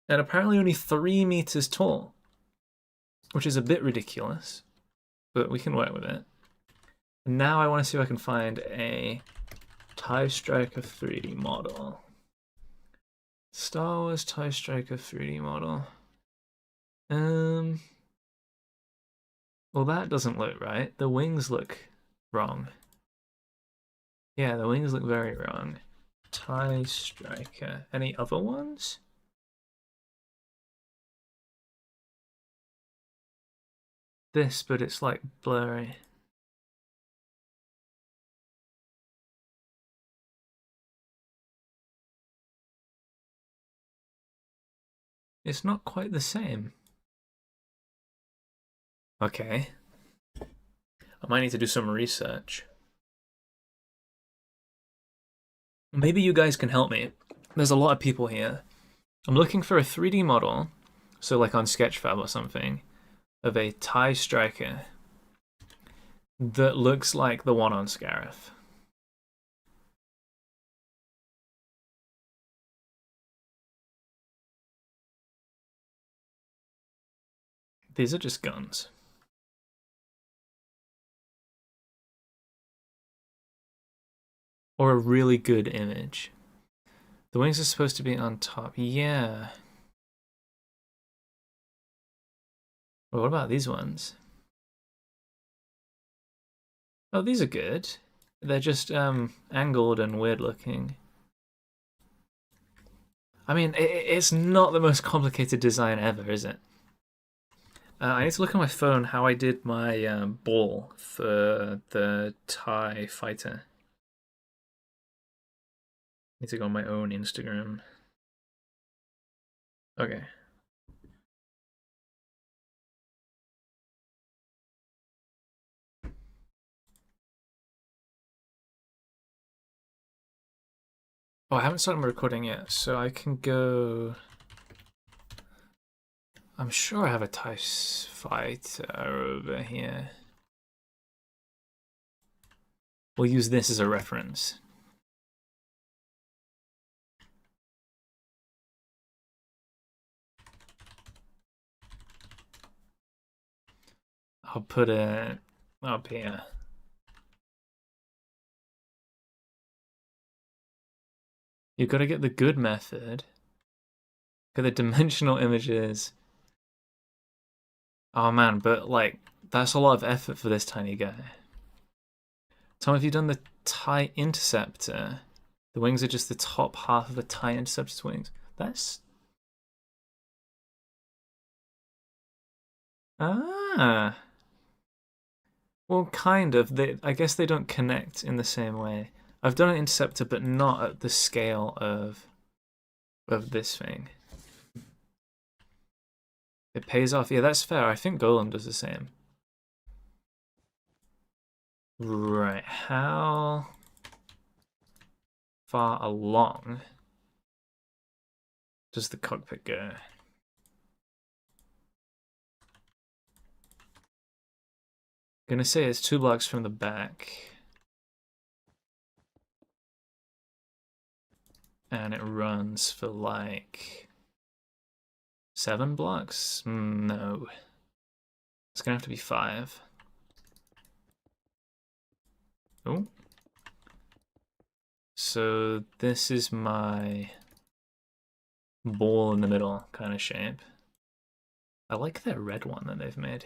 And apparently only 3 meters tall, which is a bit ridiculous, but we can work with it. Now I want to see if I can find a TIE Striker 3D model. Star Wars TIE Striker 3D model. Well, that doesn't look right. The wings look wrong. Yeah, the wings look very wrong. TIE Striker. Any other ones? This, but it's like blurry. It's not quite the same. Okay. I might need to do some research. Maybe you guys can help me. There's a lot of people here. I'm looking for a 3D model, so like on Sketchfab or something, of a TIE Striker that looks like the one on Scarif. These are just guns. Or a really good image. The wings are supposed to be on top. Yeah. Well, what about these ones? Oh, these are good. They're just angled and weird looking. I mean, it's not the most complicated design ever, is it? I need to look on my phone how I did my ball for the TIE fighter. Need to go on my own Instagram. Okay. Oh, I haven't started my recording yet, so I can go. I'm sure I have a TIE fighter over here. We'll use this as a reference. I'll put it up here. You've got to get the good method. Get the dimensional images. Oh man, but like, that's a lot of effort for this tiny guy. Tom, have you done the TIE Interceptor? The wings are just the top half of the TIE Interceptor's wings. That's... Ah. Well, kind of. I guess they don't connect in the same way. I've done an Interceptor, but not at the scale of this thing. It pays off. Yeah, that's fair. I think Golem does the same. Right, how far along does the cockpit go? Gonna say it's 2 blocks from the back. And it runs for like 7 blocks? No. It's gonna have to be 5. Oh. So this is my ball in the middle kind of shape. I like their red one that they've made.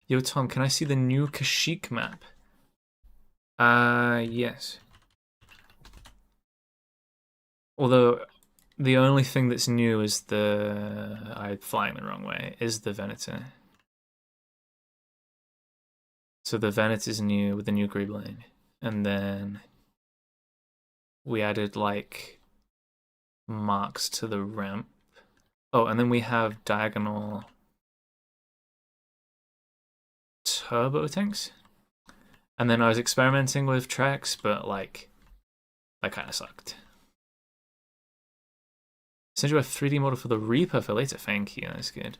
Yo, Tom, can I see the new Kashyyyk map? Yes. Although, the only thing that's new is I'm flying the wrong way, is the Venator. So the Venator is new with the new Greebling. And then we added, like, marks to the ramp. Oh, and then we have diagonal turbo tanks. And then I was experimenting with tracks, but, like, that kind of sucked. Send you a 3D model for the Reaper for later. Thank you, that's good.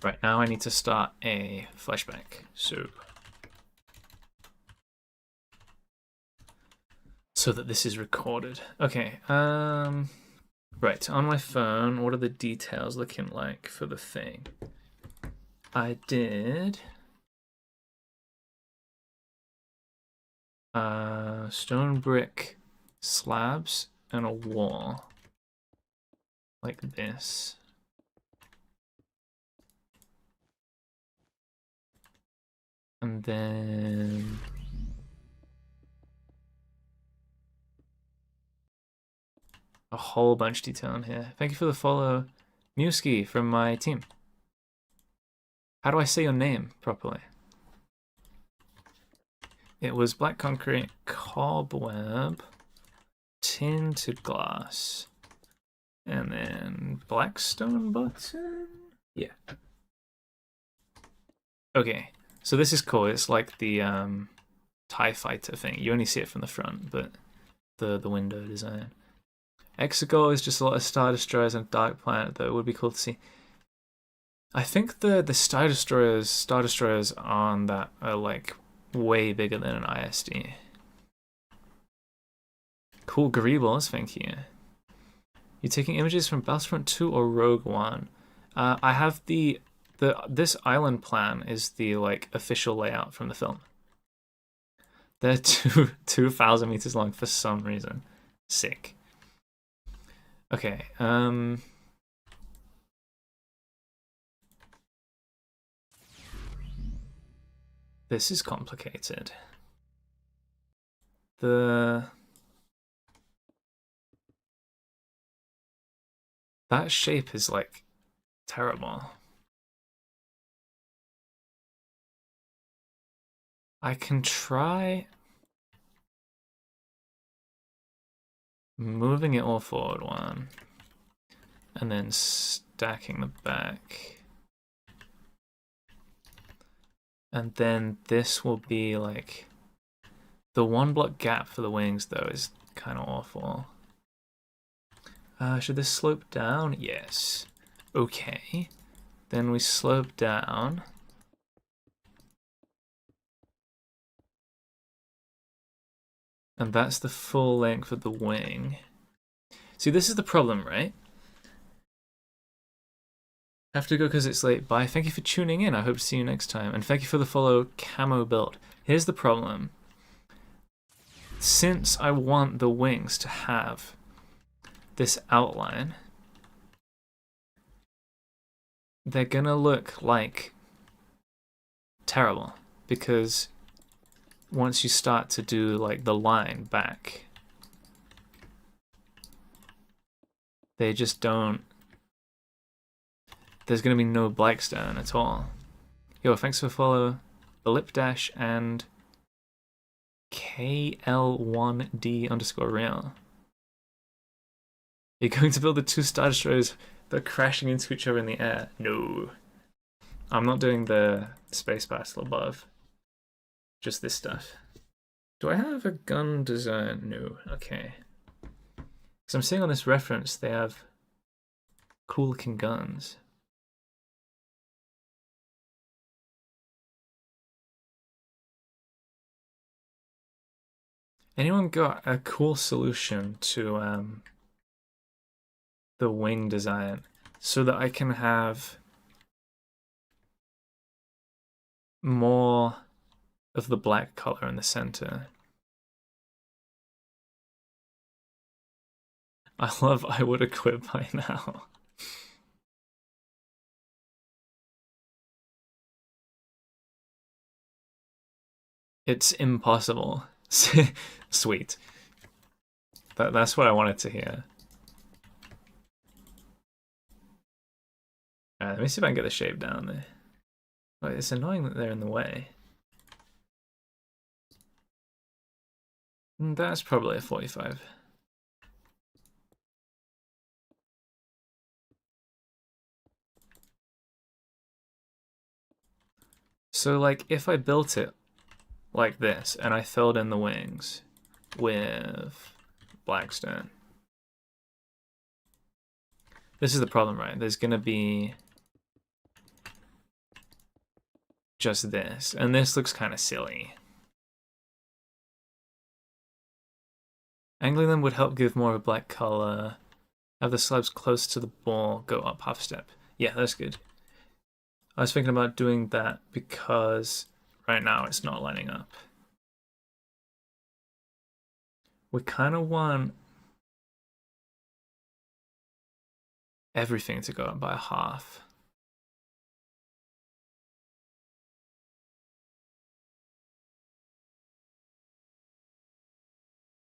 Right, now I need to start a flashback. So that this is recorded. Okay, right, on my phone, what are the details looking like for the thing? I did stone brick slabs and a wall like this. And then a whole bunch of detail in here. Thank you for the follow, Muski, from my team. How do I say your name properly? It was black concrete, cobweb, tinted glass, and then black stone button? Yeah. Okay, so this is cool. It's like the TIE fighter thing. You only see it from the front, but the window design. Exegol is just a lot of Star Destroyers and Dark Planet, though. It would be cool to see. I think the Star Destroyers on that are like way bigger than an ISD. Cool Greebles, thank you. You taking images from Battlefront 2 or Rogue One? I have this island plan is the like official layout from the film. They're 2,000 meters long for some reason. Sick. Okay, this is complicated. That shape is like terrible. I can try moving it all forward one and then stacking the back. And then this will be like the 1 block gap for the wings though is kind of awful. Should this slope down? Yes. Okay. Then we slope down. And that's the full length of the wing. See, this is the problem, right? I have to go because it's late. Bye. Thank you for tuning in. I hope to see you next time. And thank you for the follow, Camo Build. Here's the problem. Since I want the wings to have this outline, they're gonna look like terrible because once you start to do like the line back, they just don't. There's gonna be no Blackstone at all. Yo, thanks for follow, Lipdash and KL1D_real. You're going to build the 2 Star Destroyers that are crashing into each other in the air? No. I'm not doing the space battle above. Just this stuff. Do I have a gun design? No. Okay. Because I'm seeing on this reference they have cool looking guns. Anyone got a cool solution to the wing design so that I can have more of the black color in the center? I love I would have quit by now. It's impossible. Sweet. That's what I wanted to hear. Alright, let me see if I can get the shape down there. Like, it's annoying that they're in the way. That's probably a 45. So, like, if I built it like this and I filled in the wings with blackstone, this is the problem, right? There's gonna be just this, and this looks kind of silly. Angling them would help give more of a black color. Have the slabs close to the ball go up half a step. Yeah, that's good. I was thinking about doing that because right now it's not lining up. We kind of want everything to go up by half.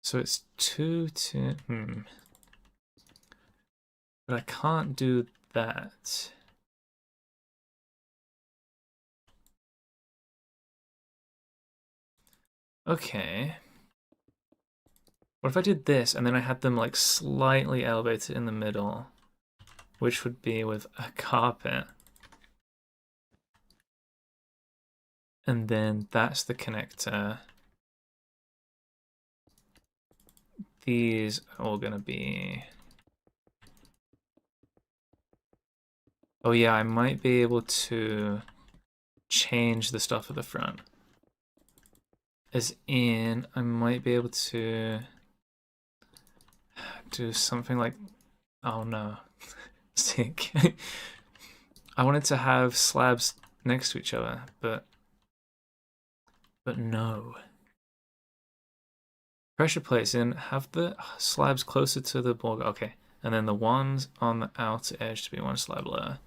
So it's 2 to... But I can't do that. Okay. What if I did this and then I had them like slightly elevated in the middle, which would be with a carpet. And then that's the connector. These are all gonna be... Oh yeah, I might be able to change the stuff at the front. As in, I might be able to do something like... Oh no. Sick. I wanted to have slabs next to each other, but no. Pressure plates in, have the slabs closer to the ball. Okay, and then the ones on the outer edge to be one slab lower.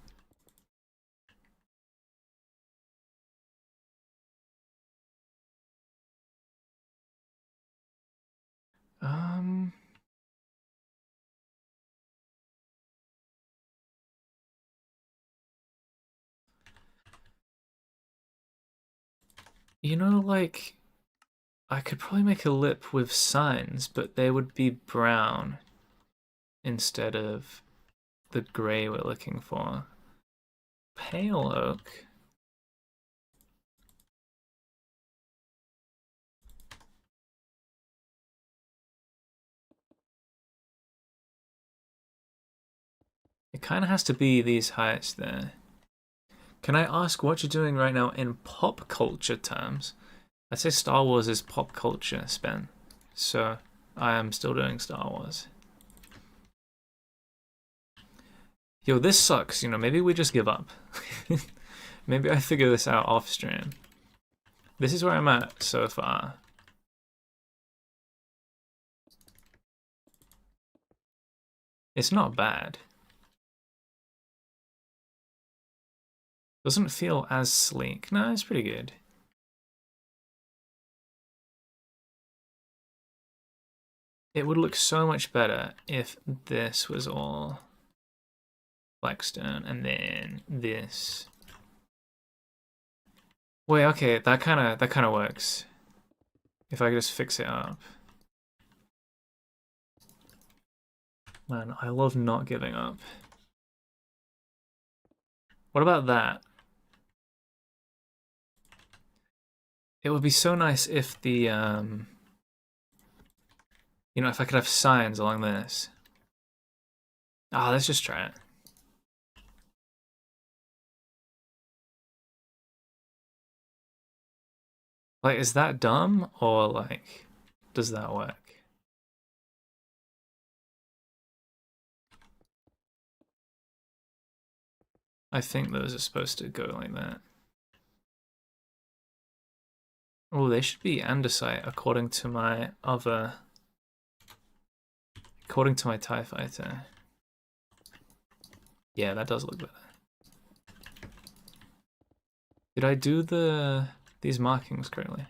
You know, like, I could probably make a lip with signs, but they would be brown instead of the gray we're looking for. Pale oak. It kind of has to be these heights there. Can I ask what you're doing right now in pop culture terms? I'd say Star Wars is pop culture, Spen. So I am still doing Star Wars. Yo, this sucks. You know, maybe we just give up. Maybe I figure this out off stream. This is where I'm at so far. It's not bad. Doesn't feel as sleek. No, it's pretty good. It would look so much better if this was all blackstone and then this. Wait, okay, that kind of works. If I could just fix it up. Man, I love not giving up. What about that? It would be so nice if the, you know, if I could have signs along this. Ah, let's just try it. Like, is that dumb, or like, does that work? I think those are supposed to go like that. Oh, they should be andesite according to my other According to my TIE fighter. Yeah, that does look better. Did I do these markings correctly?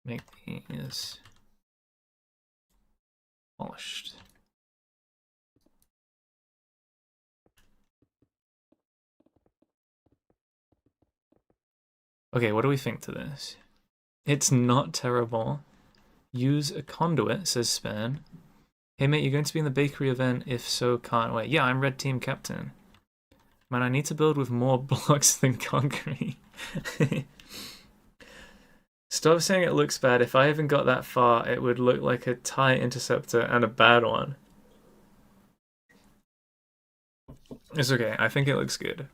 Make these polished. Okay, what do we think to this? It's not terrible. Use a conduit, says Span. Hey mate, you're going to be in the bakery event? If so, can't wait. Yeah, I'm red team captain. Man, I need to build with more blocks than concrete. Stop saying it looks bad. If I even got that far, it would look like a TIE interceptor and a bad one. It's okay. I think it looks good.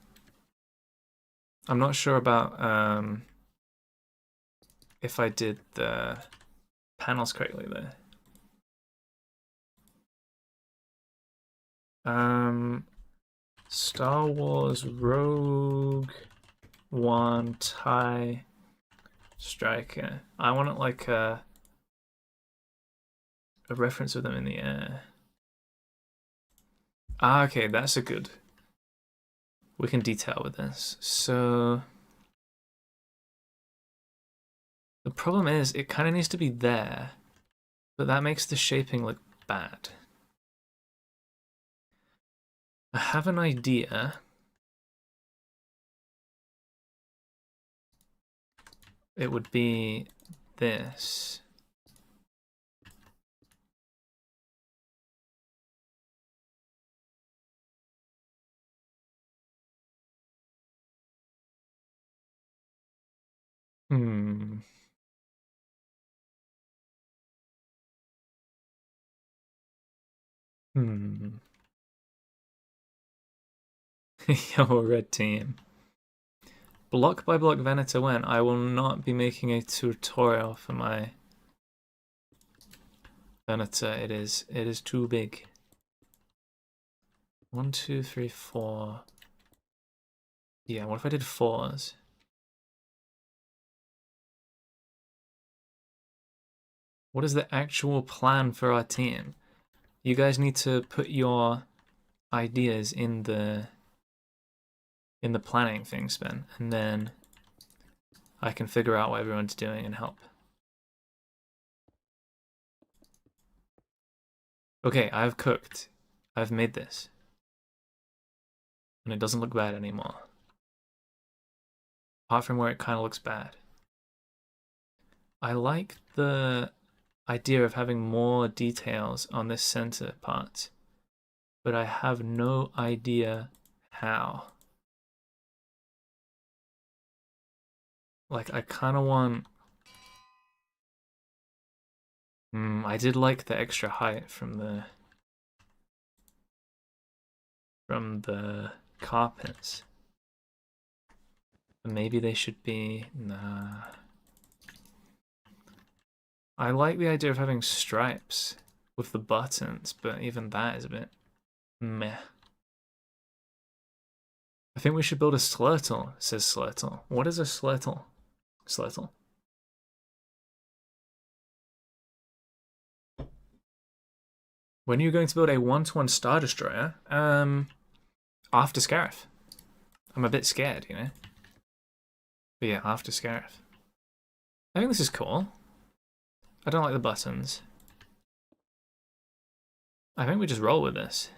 I'm not sure about if I did the panels correctly there. Star Wars Rogue One TIE Striker. I want it like a reference of them in the air. Ah, okay, that's a good. We can detail with this. So the problem is it kind of needs to be there, but that makes the shaping look bad. I have an idea. It would be this. Hmm. Yo, red team. Block by block Venator when I will not be making a tutorial for my Venator. It is too big. 1, 2, 3, 4. Yeah, what if I did 4s? What is the actual plan for our team? You guys need to put your ideas in the planning thing, Spen, and then I can figure out what everyone's doing and help. Okay, I've cooked. I've made this. And it doesn't look bad anymore. Apart from where it kind of looks bad. I like the idea of having more details on this center part, but I have no idea how. Like, I kind of want... I did like the extra height from the carpets. But maybe they should be... Nah. I like the idea of having stripes with the buttons, but even that is a bit meh. I think we should build a slurtle, says Slurtle. What is a slurtle? Slurtle. When are you going to build a 1-to-1 Star Destroyer? After Scarif. I'm a bit scared, you know? But yeah, after Scarif. I think this is cool. I don't like the buttons. I think we just roll with this.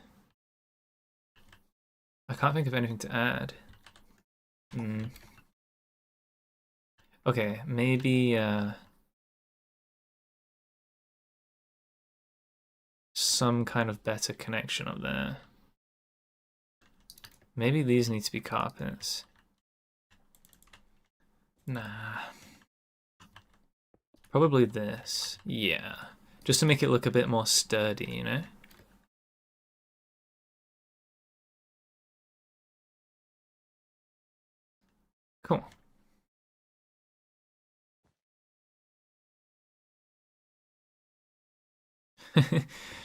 I can't think of anything to add. Okay, maybe some kind of better connection up there. Maybe these need to be carpets. Nah. Probably this. Yeah. Just to make it look a bit more sturdy, you know? Cool.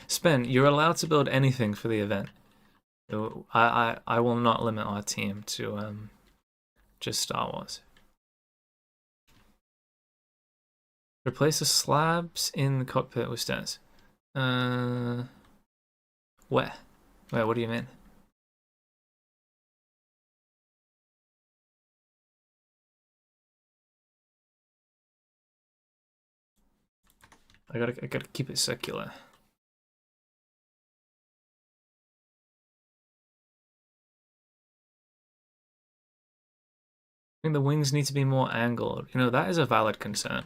Spen, you're allowed to build anything for the event. I will not limit our team to just Star Wars. Replace the slabs in the cockpit with stairs. Where? Where, what do you mean? I gotta keep it circular. I think the wings need to be more angled. You know, that is a valid concern.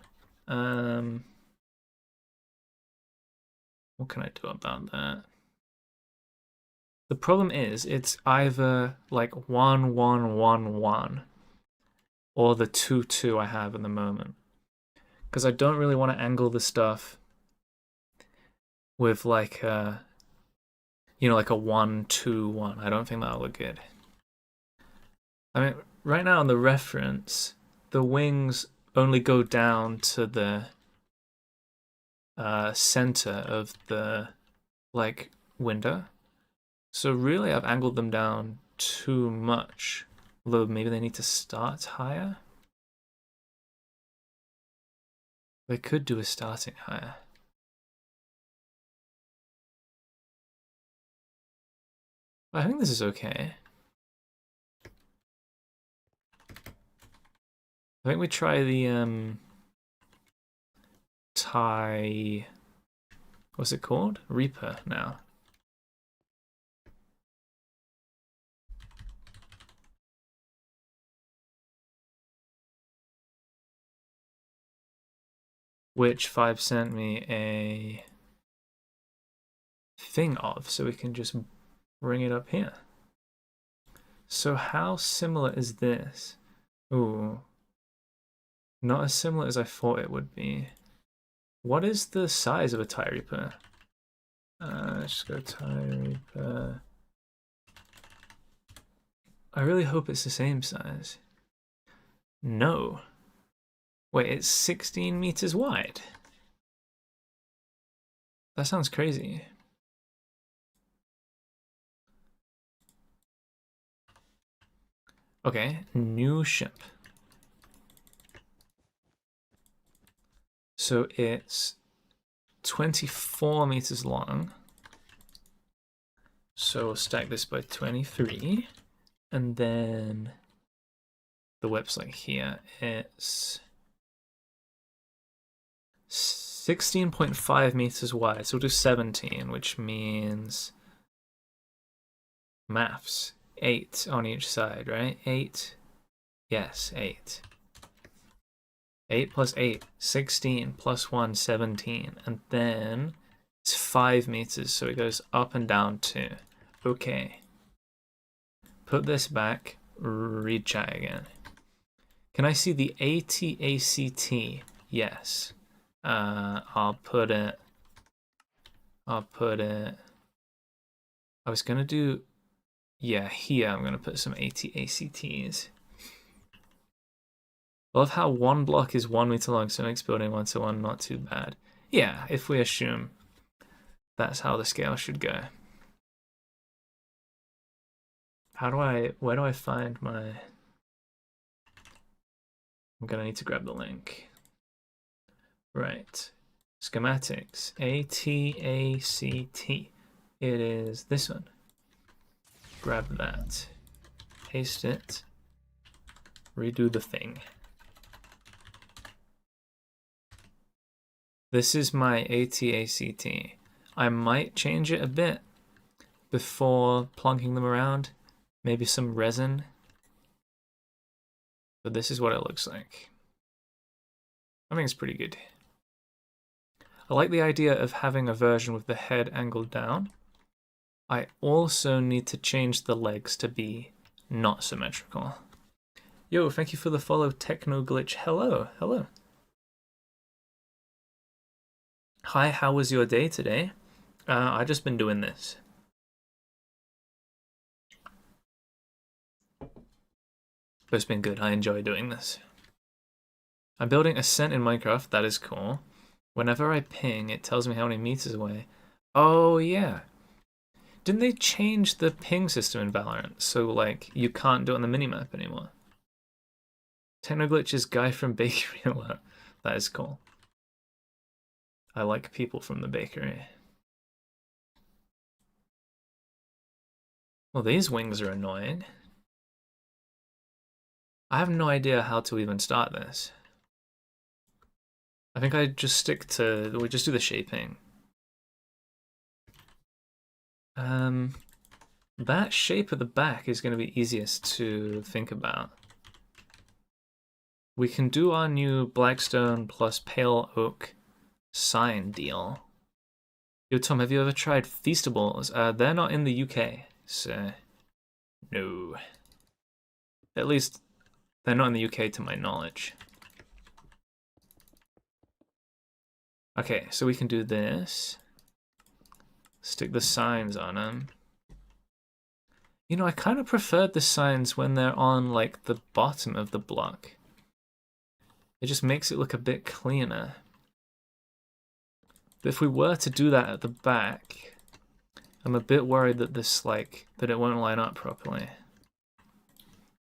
What can I do about that? The problem is, it's either like 1, 1, 1, 1, or the 2, 2 I have in the moment. Because I don't really want to angle the stuff with like a, you know, like a 1, 2, 1. I don't think that'll look good. I mean, right now in the reference, the wings only go down to the center of the like window. So really I've angled them down too much. Although maybe they need to start higher. They could do a starting higher. I think this is okay. I think we try the tie, what's it called? Reaper now. Which 5 sent me a thing of, so we can just bring it up here. So how similar is this? Ooh. Not as similar as I thought it would be. What is the size of a tie reaper? Let's just go tie reaper. I really hope it's the same size. No. Wait, it's 16 meters wide. That sounds crazy. Okay, new ship. So it's 24 meters long. So we'll stack this by 23. And then the whip's like here. It's 16.5 meters wide. So we'll do 17, which means maths. 8 on each side, right? 8. Yes, 8. 8 plus 8, 16 plus 1, 17. And then it's 5 meters, so it goes up and down 2. Okay. Put this back, read chat again. Can I see the ATACT? Yes. I'll put it. I was gonna do, yeah, here I'm gonna put some ATACTs. I love how one block is 1 meter long, so it makes building 1 to 1 not too bad. Yeah, if we assume that's how the scale should go. Where do I find my, I'm gonna need to grab the link. Right, schematics, ATACT. It is this one. Grab that, paste it, redo the thing. This is my ATACT. I might change it a bit before plonking them around. Maybe some resin. But this is what it looks like. I think it's pretty good. I like the idea of having a version with the head angled down. I also need to change the legs to be not symmetrical. Yo, thank you for the follow, Techno Glitch. Hello, hello. Hi, how was your day today? I've just been doing this. But it's been good. I enjoy doing this. I'm building Ascent in Minecraft. That is cool. Whenever I ping, it tells me how many meters away. Oh, yeah. Didn't they change the ping system in Valorant? So, like, you can't do it on the minimap anymore. Technoglitch is guy from Bakery Alert. That is cool. I like people from the bakery. Well, these wings are annoying. I have no idea how to even start this. I think I just stick to, we just do the shaping. That shape at the back is going to be easiest to think about. We can do our new Blackstone plus Pale Oak sign deal. Yo, Tom, have you ever tried Feastables? They're not in the UK, so no. At least they're not in the UK to my knowledge. Okay, so we can do this. Stick the signs on them. You know, I kind of preferred the signs when they're on, like, the bottom of the block. It just makes it look a bit cleaner. But if we were to do that at the back, I'm a bit worried that this, like, that it won't line up properly.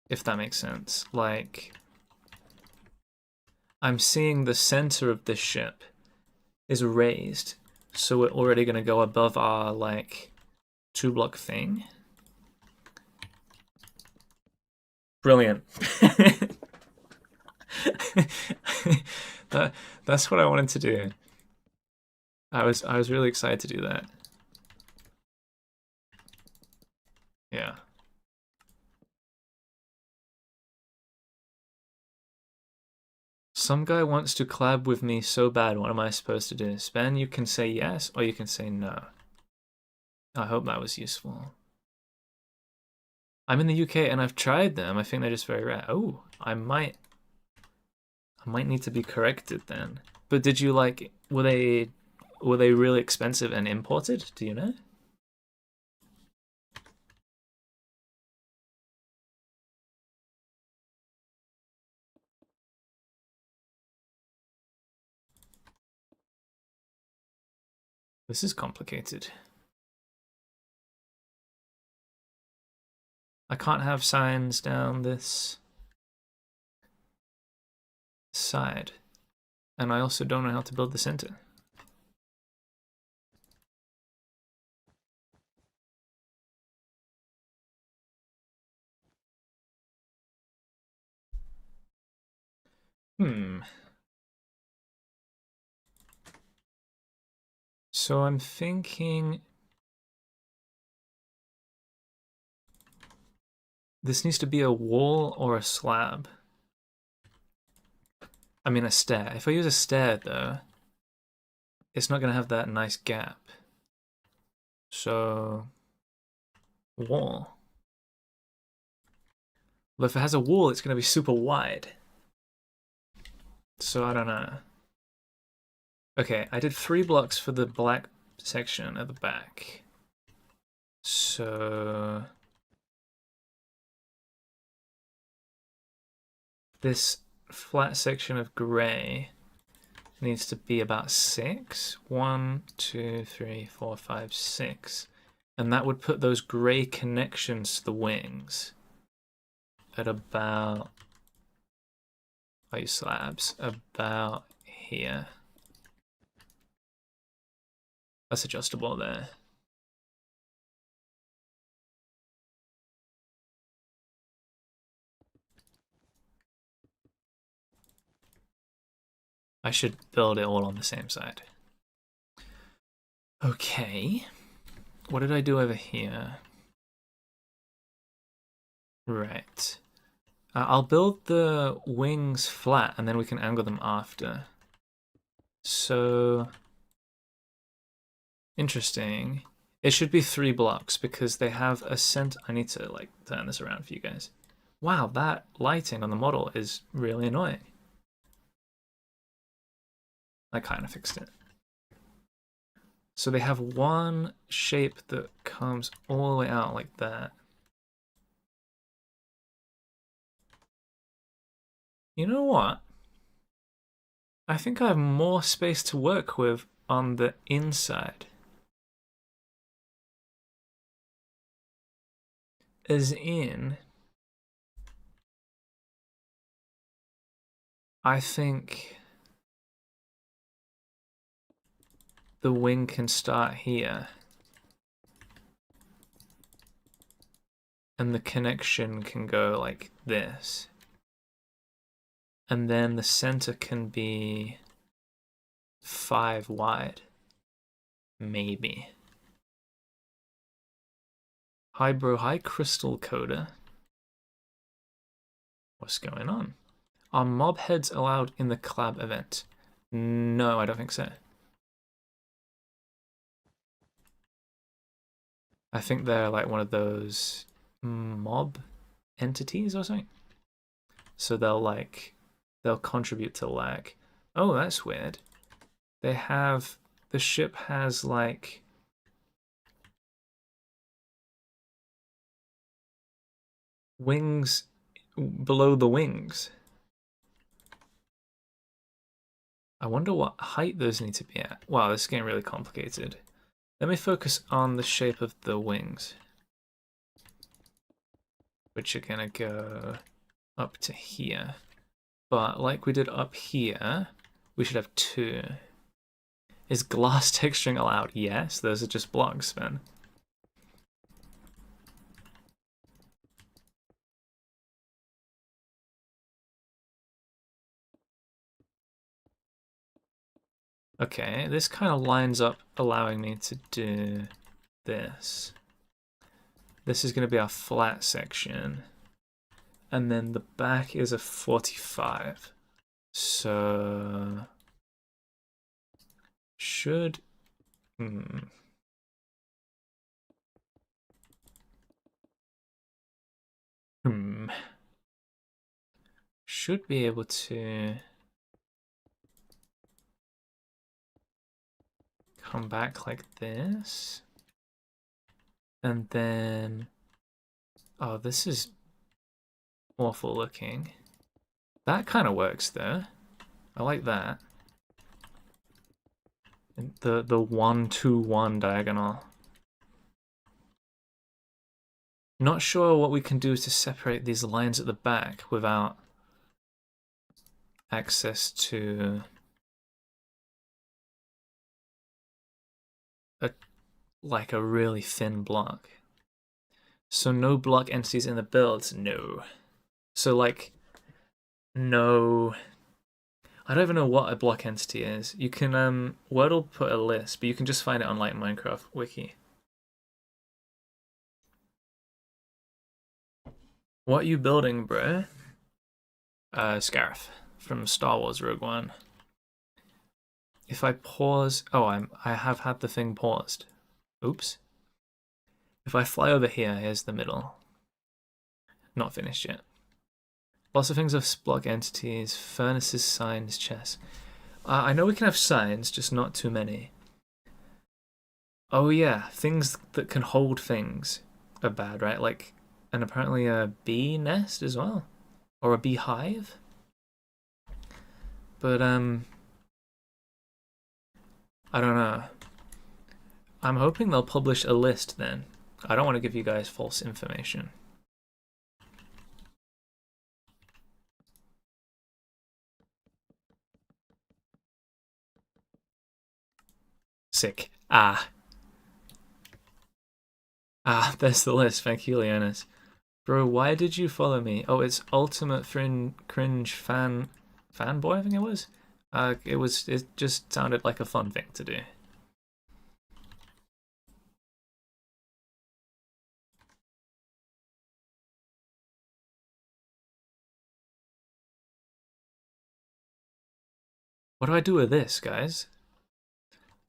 If that makes sense. Like, I'm seeing the center of this ship is raised, so we're already going to go above our, like, 2-block thing. Brilliant. That's what I wanted to do. I was really excited to do that. Yeah. Some guy wants to collab with me so bad. What am I supposed to do? Spen, you can say yes or you can say no. I hope that was useful. I'm in the UK and I've tried them. I think they're just very rare. Oh, I might need to be corrected then. But did you like, were they really expensive and imported? Do you know? This is complicated. I can't have signs down this side. And I also don't know how to build the center. So I'm thinking this needs to be a wall or a slab. I mean a stair. If I use a stair though, it's not going to have that nice gap. So, wall. Well, if it has a wall, it's going to be super wide. So I don't know. Okay, I did 3 blocks for the black section at the back. So this flat section of gray needs to be about 6. 1, 2, 3, 4, 5, 6. And that would put those gray connections to the wings at about, I use slabs, about here. That's adjustable there. I should build it all on the same side. Okay. What did I do over here? Right. I'll build the wings flat and then we can angle them after. So, interesting. It should be 3 blocks because they have a center. I need to like turn this around for you guys. Wow, that lighting on the model is really annoying. I kind of fixed it. So they have one shape that comes all the way out like that. You know what? I think I have more space to work with on the inside. As in, I think the wing can start here. And the connection can go like this. And then the center can be 5 wide. Maybe. Hi bro, hi Crystal Coda. What's going on? Are mob heads allowed in the collab event? No, I don't think so. I think they're like one of those mob entities or something. So they'll contribute to lag. Oh, that's weird. The ship has like wings below the wings. I wonder what height those need to be at. Wow, this is getting really complicated. Let me focus on the shape of the wings, which are gonna go up to here. But like we did up here, we should have 2. Is glass texturing allowed? Yes, those are just blocks, man. Okay, this kind of lines up, allowing me to do this. This is going to be our flat section. And then the back is a 45. So should should be able to come back like this. And then, oh, this is awful looking. That kind of works though. I like that. And the 1-2-1 diagonal. Not sure what we can do to separate these lines at the back without access to like a really thin block. So no block entities in the builds? No. So like, no. I don't even know what a block entity is. You can, Wordle put a list, but you can just find it on like Minecraft wiki. What are you building, bro? Scarif from Star Wars Rogue One. If I pause, oh, I have had the thing paused. Oops. If I fly over here, here's the middle. Not finished yet. Lots of things of block entities, furnaces, signs, chests. I know we can have signs, just not too many. Oh yeah, things that can hold things are bad, right? Like, and apparently a bee nest as well, or a beehive. But I don't know. I'm hoping they'll publish a list then. I don't want to give you guys false information. Sick. There's the list. Thank you, Leonis. Bro, why did you follow me? Oh, it's Ultimate Cringe Fanboy, I think it was. It just sounded like a fun thing to do. What do I do with this, guys?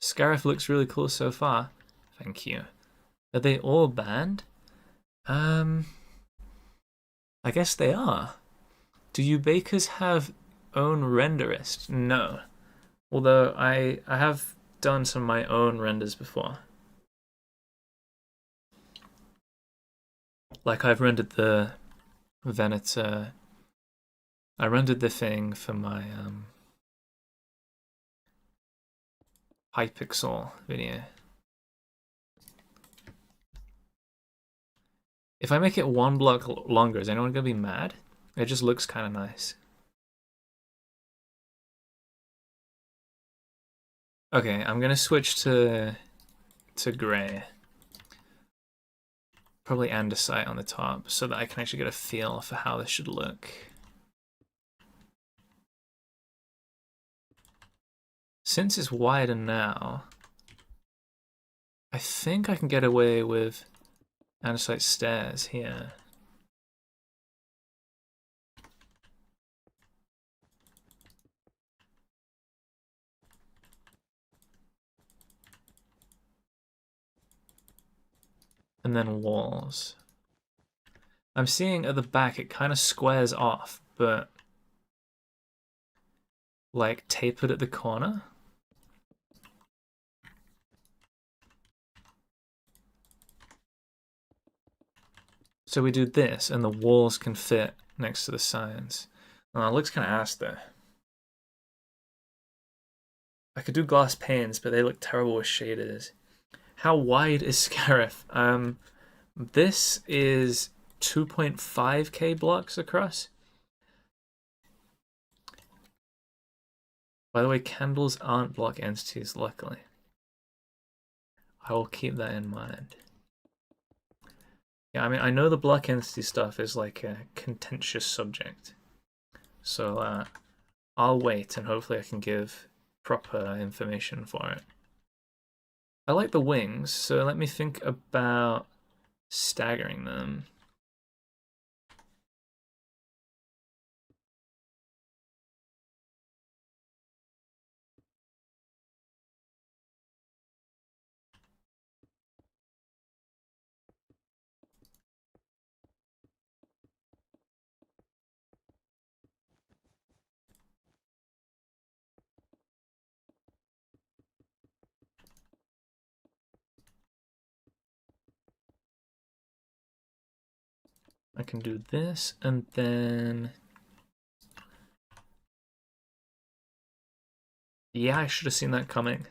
Scarif looks really cool so far. Thank you. Are they all banned? I guess they are. Do you bakers have own renderist? No. Although I have done some of my own renders before. Like I've rendered the Venator. I rendered the thing for my Hypixel video. If I make it 1 block longer, is anyone gonna be mad? It just looks kind of nice. Okay, I'm gonna switch to grey. Probably andesite on the top so that I can actually get a feel for how this should look. Since it's wider now, I think I can get away with andesite stairs here. And then walls. I'm seeing at the back it kind of squares off, but like tapered at the corner. So we do this, and the walls can fit next to the signs. Oh, it looks kind of ass there. I could do glass panes, but they look terrible with shaders. How wide is Scarif? This is 2.5k blocks across. By the way, candles aren't block entities, luckily. I will keep that in mind. Yeah, I mean, I know the block entity stuff is like a contentious subject. So I'll wait and hopefully I can give proper information for it. I like the wings, so let me think about staggering them. I can do this, and then... Yeah, I should have seen that coming.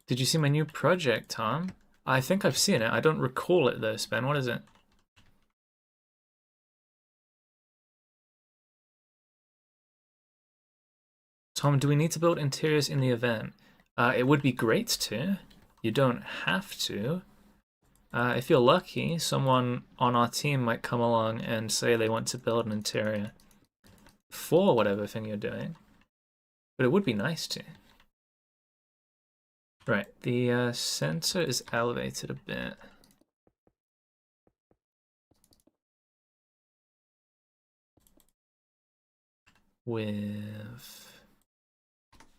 Did you see my new project, Tom? I think I've seen it. I don't recall it though, Ben. What is it? Tom, do we need to build interiors in the event? It would be great to. You don't have to. If you're lucky, someone on our team might come along and say they want to build an interior for whatever thing you're doing. But it would be nice to. Right, the sensor is elevated a bit. With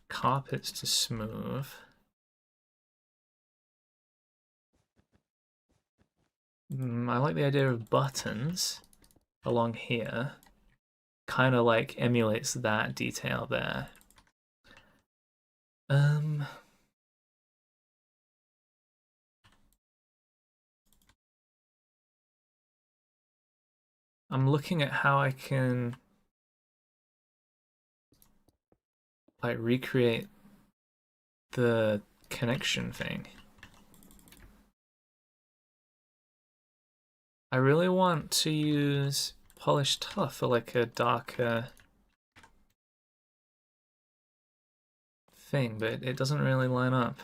carpets to smooth. I like the idea of buttons along here. Kind of like emulates that detail there. I'm looking at how I can like recreate the connection thing. I really want to use polished tuff for like a darker thing, but it doesn't really line up.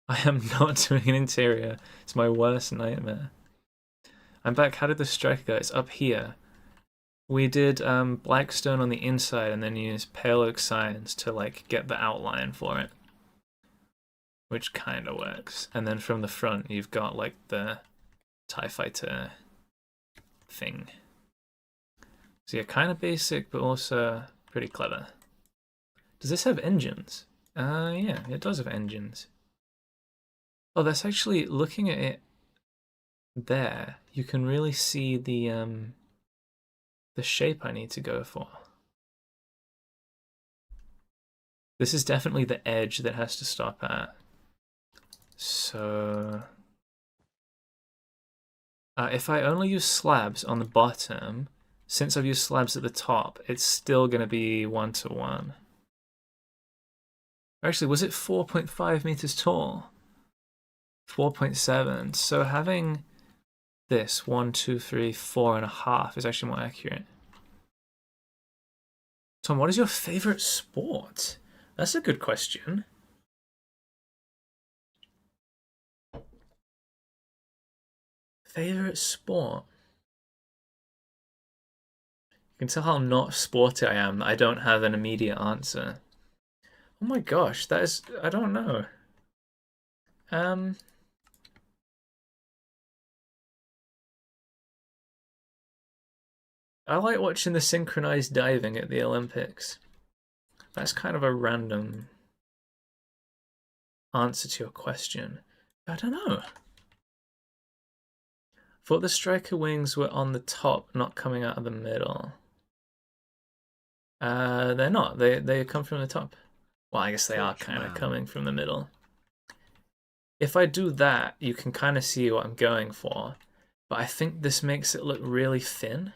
I am not doing an interior. It's my worst nightmare. I'm back. How did this strike go? It's up here. We did blackstone on the inside and then used pale oak signs to like get the outline for it, which kind of works. And then from the front, you've got like the TIE fighter thing. So yeah, kind of basic, but also pretty clever. Does this have engines? Yeah, it does have engines. Oh, that's actually, looking at it there, you can really see the shape I need to go for. This is definitely the edge that has to stop at. So if I only use slabs on the bottom, since I've used slabs at the top, it's still going to be 1-to-1. Actually, was it 4.5 meters tall? 4.7. So having this 1, 2, 3, 4.5 is actually more accurate. Tom, what is your favorite sport? That's a good question. Favorite sport? You can tell how not sporty I am. I don't have an immediate answer. Oh my gosh, that is... I don't know. I like watching the synchronized diving at the Olympics. That's kind of a random answer to your question. I don't know. Thought the striker wings were on the top, not coming out of the middle. They're not. They come from the top. Well, I guess they are kind of coming from the middle. If I do that, you can kind of see what I'm going for. But I think this makes it look really thin.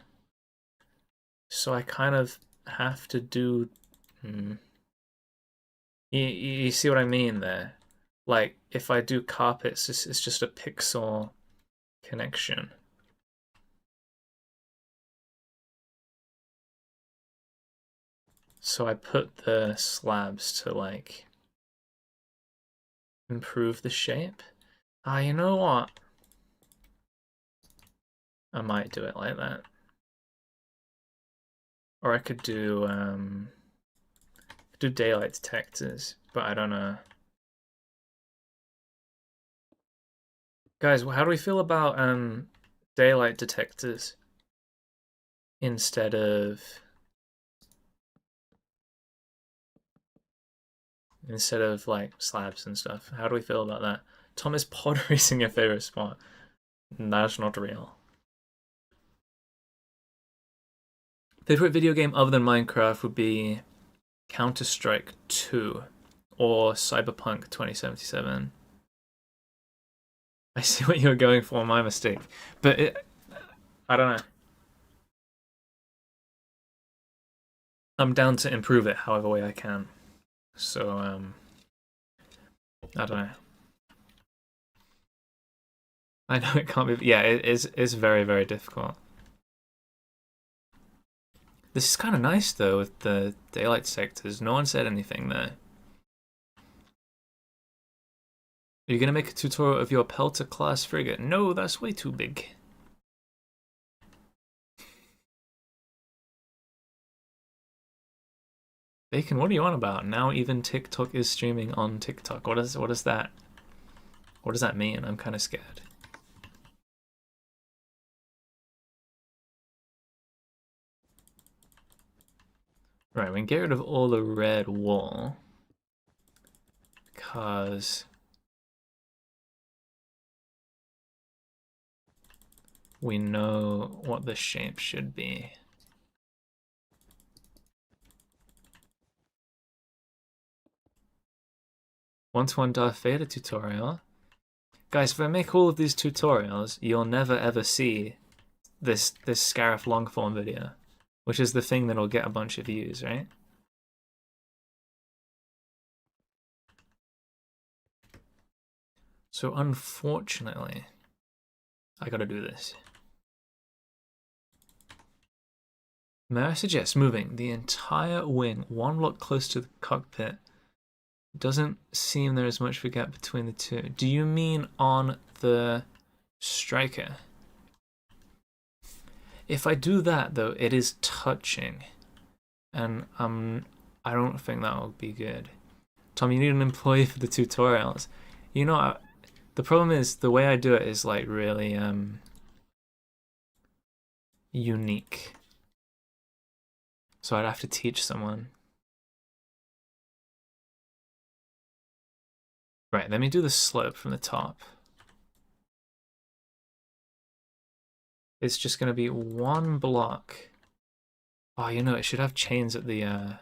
So I kind of have to do... You see what I mean there? Like, if I do carpets, it's just a pixel connection. So I put the slabs to, like, improve the shape. Ah, you know what? I might do it like that. Or I could do daylight detectors, but I don't know. Guys, how do we feel about daylight detectors instead of like slabs and stuff? How do we feel about that? Tom, is pod racing your favorite sport? That's not real. Favorite video game other than Minecraft would be Counter-Strike 2 or Cyberpunk 2077. I see what you were going for, my mistake. But I don't know. I'm down to improve it however way I can. So, I don't know. I know it can't be... Yeah, it's very, very difficult. This is kind of nice, though, with the daylight sectors. No one said anything there. Are you going to make a tutorial of your Pelter class frigate? No, that's way too big. Bacon, what are you on about? Now even TikTok is streaming on TikTok. What is that? What does that mean? I'm kind of scared. Right, we can get rid of all the red wool. Because we know what the shape should be. One Darth Vader tutorial. Guys, if I make all of these tutorials, you'll never ever see this Scarif longform video, which is the thing that'll get a bunch of views, right? So unfortunately, I gotta do this. May I suggest moving the entire wing one block close to the cockpit? It doesn't seem there is much of a gap between the two. Do you mean on the striker? If I do that, though, it is touching. And I don't think that will be good. Tom, you need an employee for the tutorials. You know, the problem is the way I do it is like really unique. So I'd have to teach someone. Right, let me do the slope from the top. It's just going to be one block. Oh, you know, it should have chains at the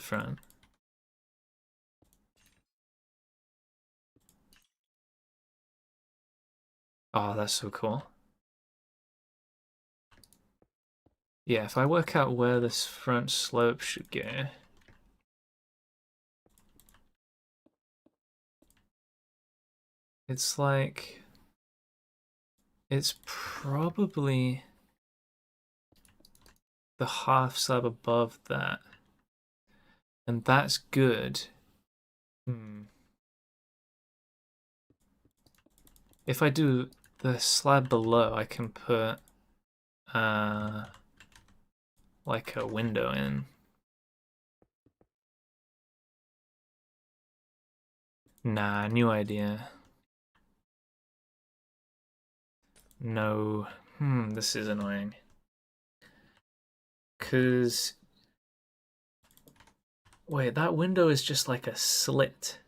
front. Oh, that's so cool. Yeah, if I work out where this front slope should go. It's like It's probably the half slab above that. And that's good. If I do the slab below, I can put like a window in. Nah, new idea. No. This is annoying. 'Cause wait, that window is just like a slit.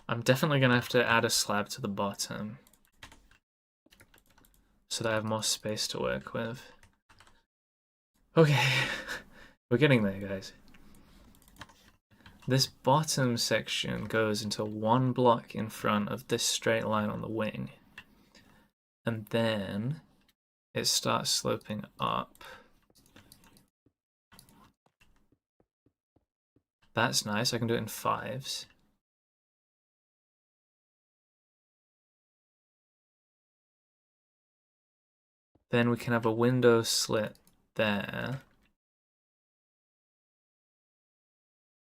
I'm definitely gonna have to add a slab to the bottom so that I have more space to work with. Okay, we're getting there, guys. This bottom section goes into one block in front of this straight line on the wing. And then it starts sloping up. That's nice, I can do it in 5s. Then we can have a window slit there.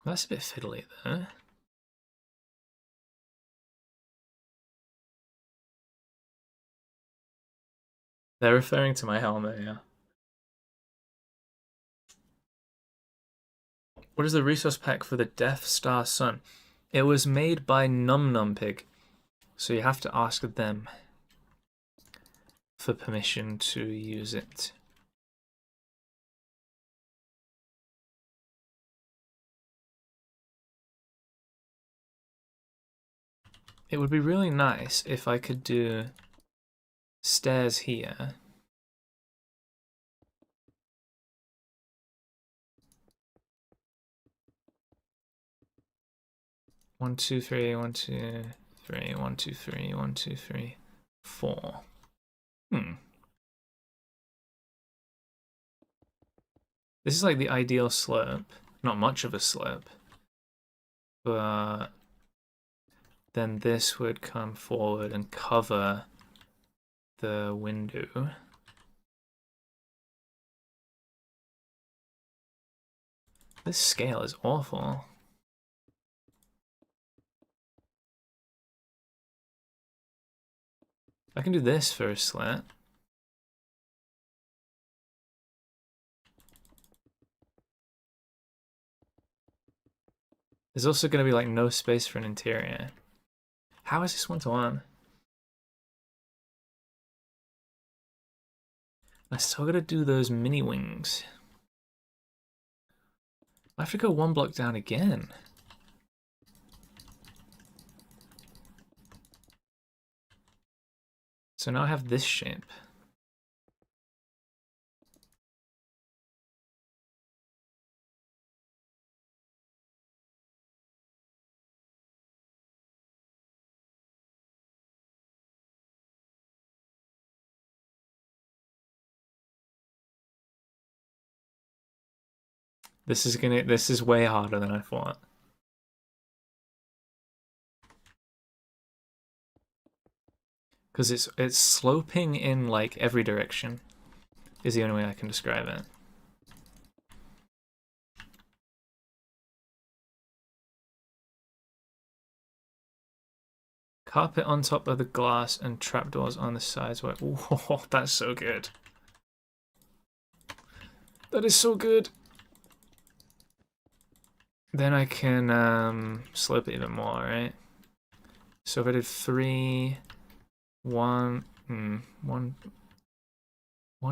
That's a bit fiddly though. They're referring to my helmet, yeah. What is the resource pack for the Death Star Sun? It was made by Num Num Pig, so you have to ask them for permission to use it. It would be really nice if I could do stairs here. One, two, three, 1, 2, 3, 1, 2, 3, 1, 2, 3, 4. This is like the ideal slope. Not much of a slope. But then this would come forward and cover the window. This scale is awful. I can do this for a slit. There's also going to be like no space for an interior. How is this 1-to-1? I still gotta do those mini wings. I have to go 1 block down again. So now I have this shape. This is way harder than I thought. Because it's sloping in like every direction is the only way I can describe it. Carpet on top of the glass and trapdoors on the sides. Whoa, that's so good. That is so good. Then I can slope it even more, right? So if I did 3, 1,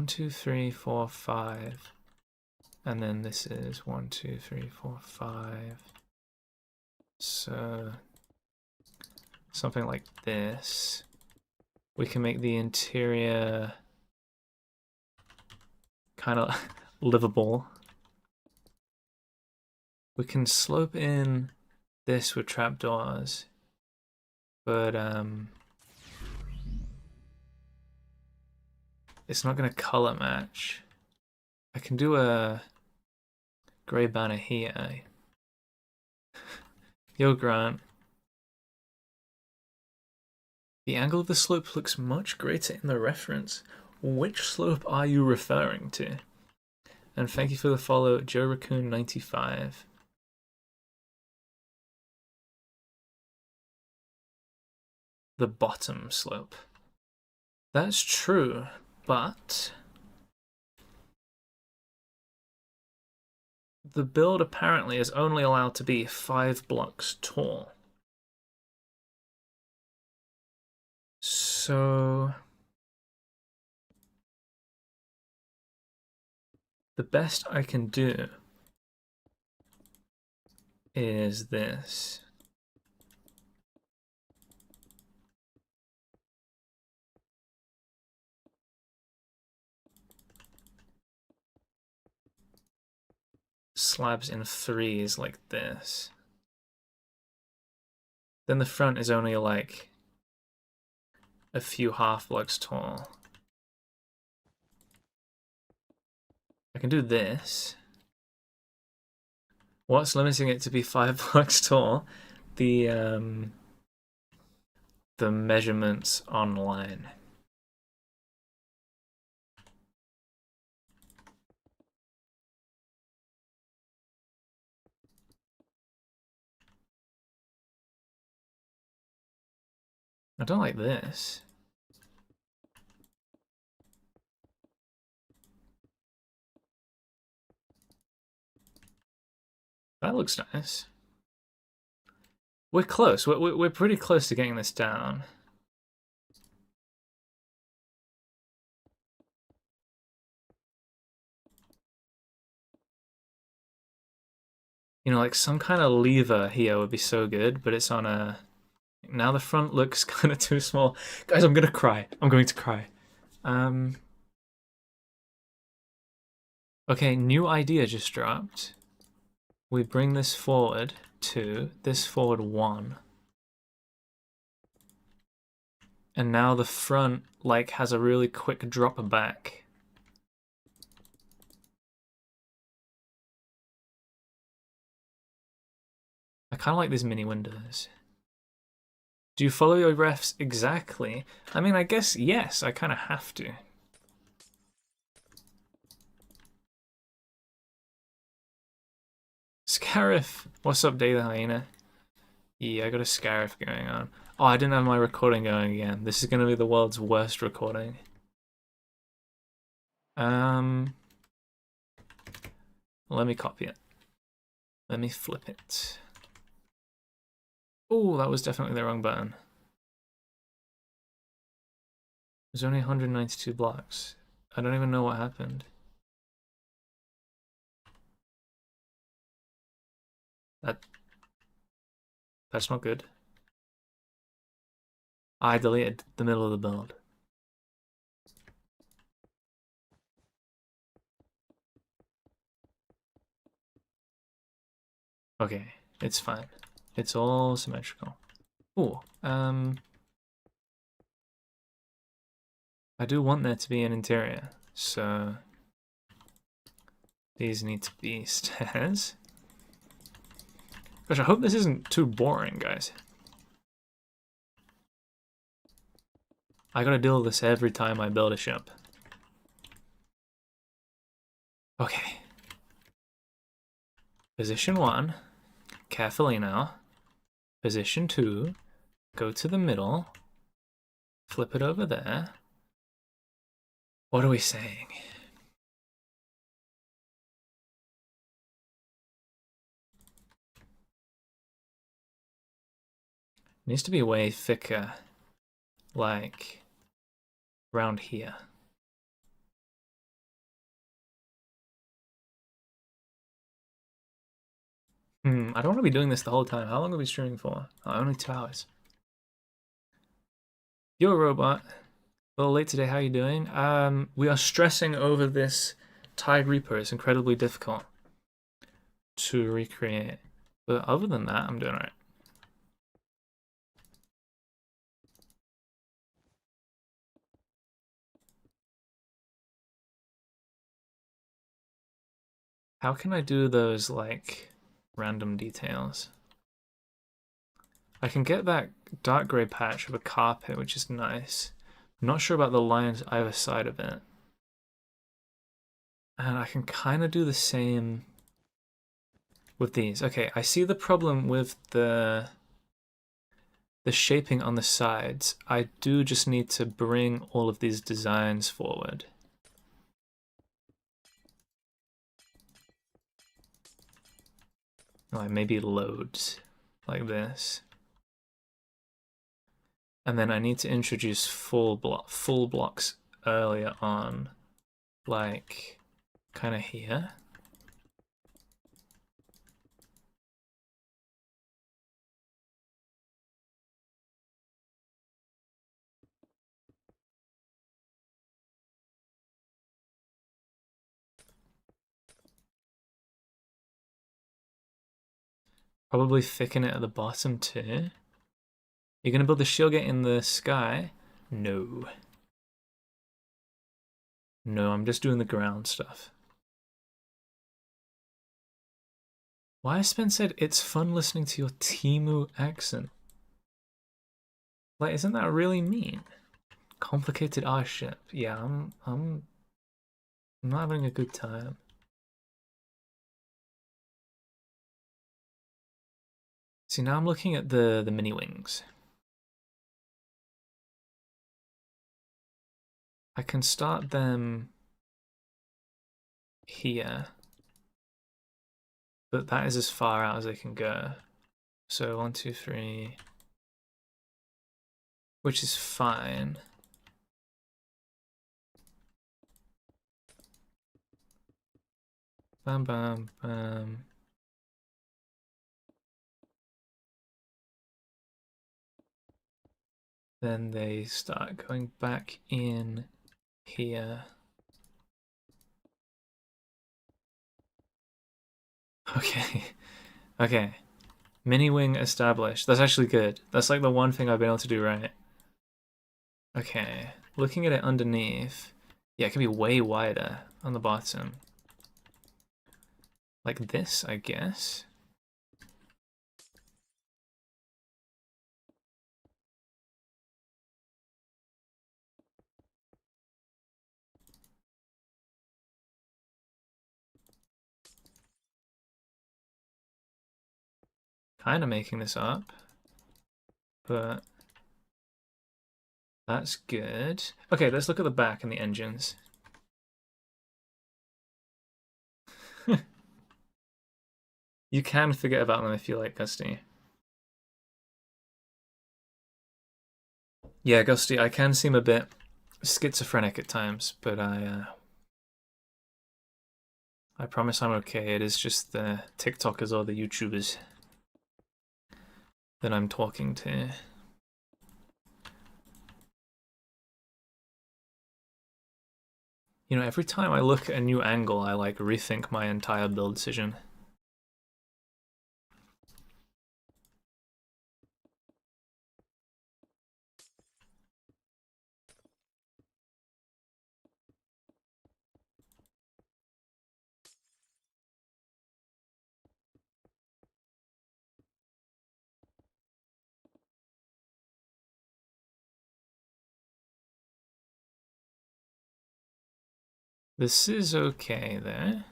2, 3, 4, 5, and then this is 1, 2, 3, 4, 5. So something like this. We can make the interior kind of livable. We can slope in this with trapdoors, but it's not going to color match. I can do a grey banner here. Yo, Grant. The angle of the slope looks much greater in the reference. Which slope are you referring to? And thank you for the follow, Joe Raccoon 95. The bottom slope. That's true, but the build apparently is only allowed to be 5 blocks tall. So the best I can do is this. Slabs in 3s like this. Then the front is only like a few half blocks tall. I can do this. What's limiting it to be 5 blocks tall? The measurements online. I don't like this. That looks nice. We're close. We're pretty close to getting this down. You know, like some kind of lever here would be so good, but it's on a... Now the front looks kind of too small. Guys, I'm gonna cry. I'm going to cry. Okay, new idea just dropped. We bring this forward 2, this forward 1. And now the front, like, has a really quick drop back. I kind of like these mini windows. Do you follow your refs exactly? I mean, I guess yes, I kind of have to. Scarif, what's up, Day the Hyena? Yeah, I got a Scarif going on. Oh, I didn't have my recording going again. This is going to be the world's worst recording. Let me copy it. Let me flip it. Oh, that was definitely the wrong button. There's only 192 blocks. I don't even know what happened. That's not good. I deleted the middle of the build. Okay, it's fine. It's all symmetrical. Ooh, I do want there to be an interior, so these need to be stairs. Gosh, I hope this isn't too boring, guys. I gotta deal with this every time I build a ship. Okay. Position 1. Carefully now. Position 2. Go to the middle. Flip it over there. What are we saying? Needs to be way thicker. Like around here. I don't want to be doing this the whole time. How long are we streaming for? Oh, only 2 hours. Yo, robot. A little late today. How you doing? We are stressing over this Tide Reaper. It's incredibly difficult to recreate. But other than that, I'm doing alright. How can I do those, like, random details? I can get that dark grey patch of a carpet, which is nice. I'm not sure about the lines either side of it. And I can kind of do the same with these. Okay, I see the problem with the shaping on the sides. I do just need to bring all of these designs forward. Like maybe loads like this. And then I need to introduce full blocks earlier on, like kind of here. Probably thicken it at the bottom too. You're gonna build the shield gate in the sky? No. No, I'm just doing the ground stuff. Why has Spence said it's fun listening to your Timu accent? Like, isn't that really mean? Complicated art ship. Yeah, I'm not having a good time. See, now I'm looking at the mini wings. I can start them here, but that is as far out as I can go. So 1, 2, 3, which is fine. Bam, bam, bam. Then they start going back in here. Okay, okay. Mini wing established. That's actually good. That's like the one thing I've been able to do right. Okay, looking at it underneath. Yeah, it can be way wider on the bottom. Like this, I guess. Kind of making this up, but that's good. Okay, let's look at the back and the engines. You can forget about them if you like, Gusty. Yeah, Gusty, I can seem a bit schizophrenic at times, but I promise I'm okay. It is just the TikTokers or the YouTubers that I'm talking to. You know, every time I look at a new angle, I like rethink my entire build decision. This is okay there.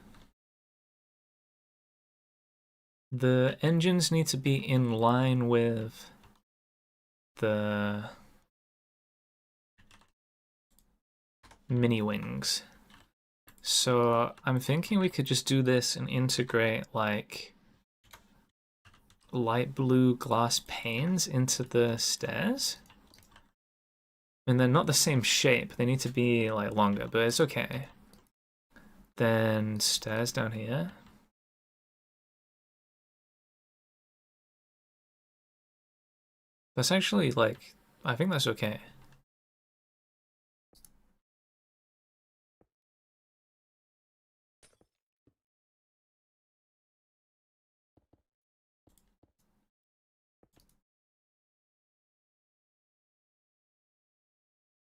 The engines need to be in line with the mini wings. So I'm thinking we could just do this and integrate like light blue glass panes into the stairs. And they're not the same shape. They need to be like longer, but it's okay. Then stairs down here. That's actually like, I think that's okay.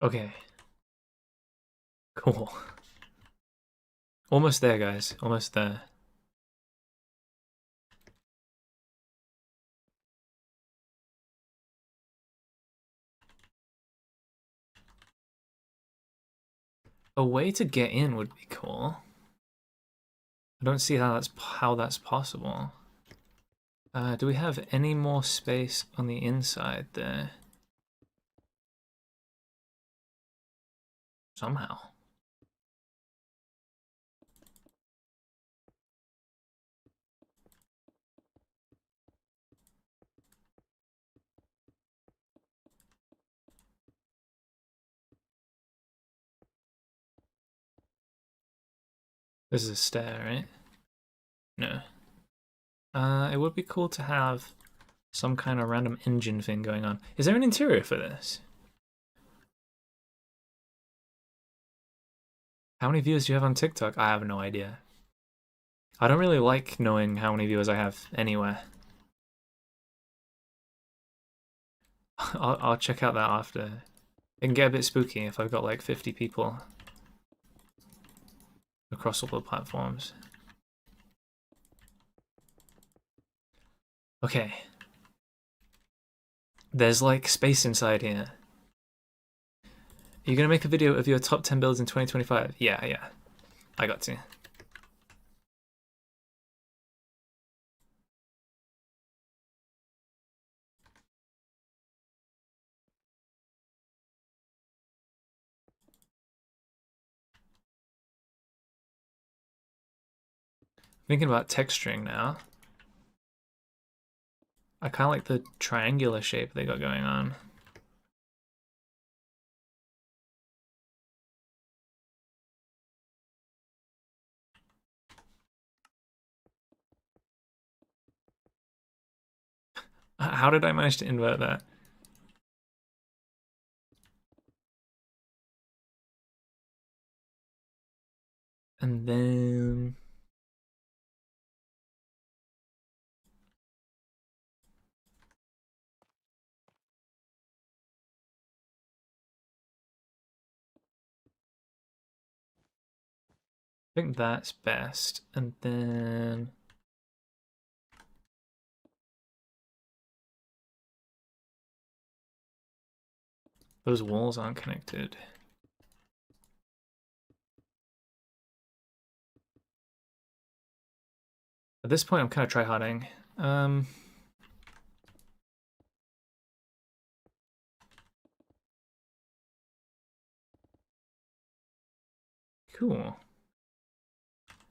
Okay. Cool. Almost there, guys. Almost there. A way to get in would be cool. I don't see how that's possible. Do we have any more space on the inside there? Somehow. This is a stair, right? No. It would be cool to have some kind of random engine thing going on. Is there an interior for this? How many views do you have on TikTok? I have no idea. I don't really like knowing how many viewers I have anywhere. I'll check out that after. It can get a bit spooky if I've got like 50 people across all the platforms. Okay. There's like space inside here. Are you gonna make a video of your top 10 builds in 2025? Yeah. I got to. Thinking about texturing now. I kind of like the triangular shape they got going on. How did I manage to invert that? And then... I think that's best. And then... those walls aren't connected. At this point, I'm kind of tryharding. Cool.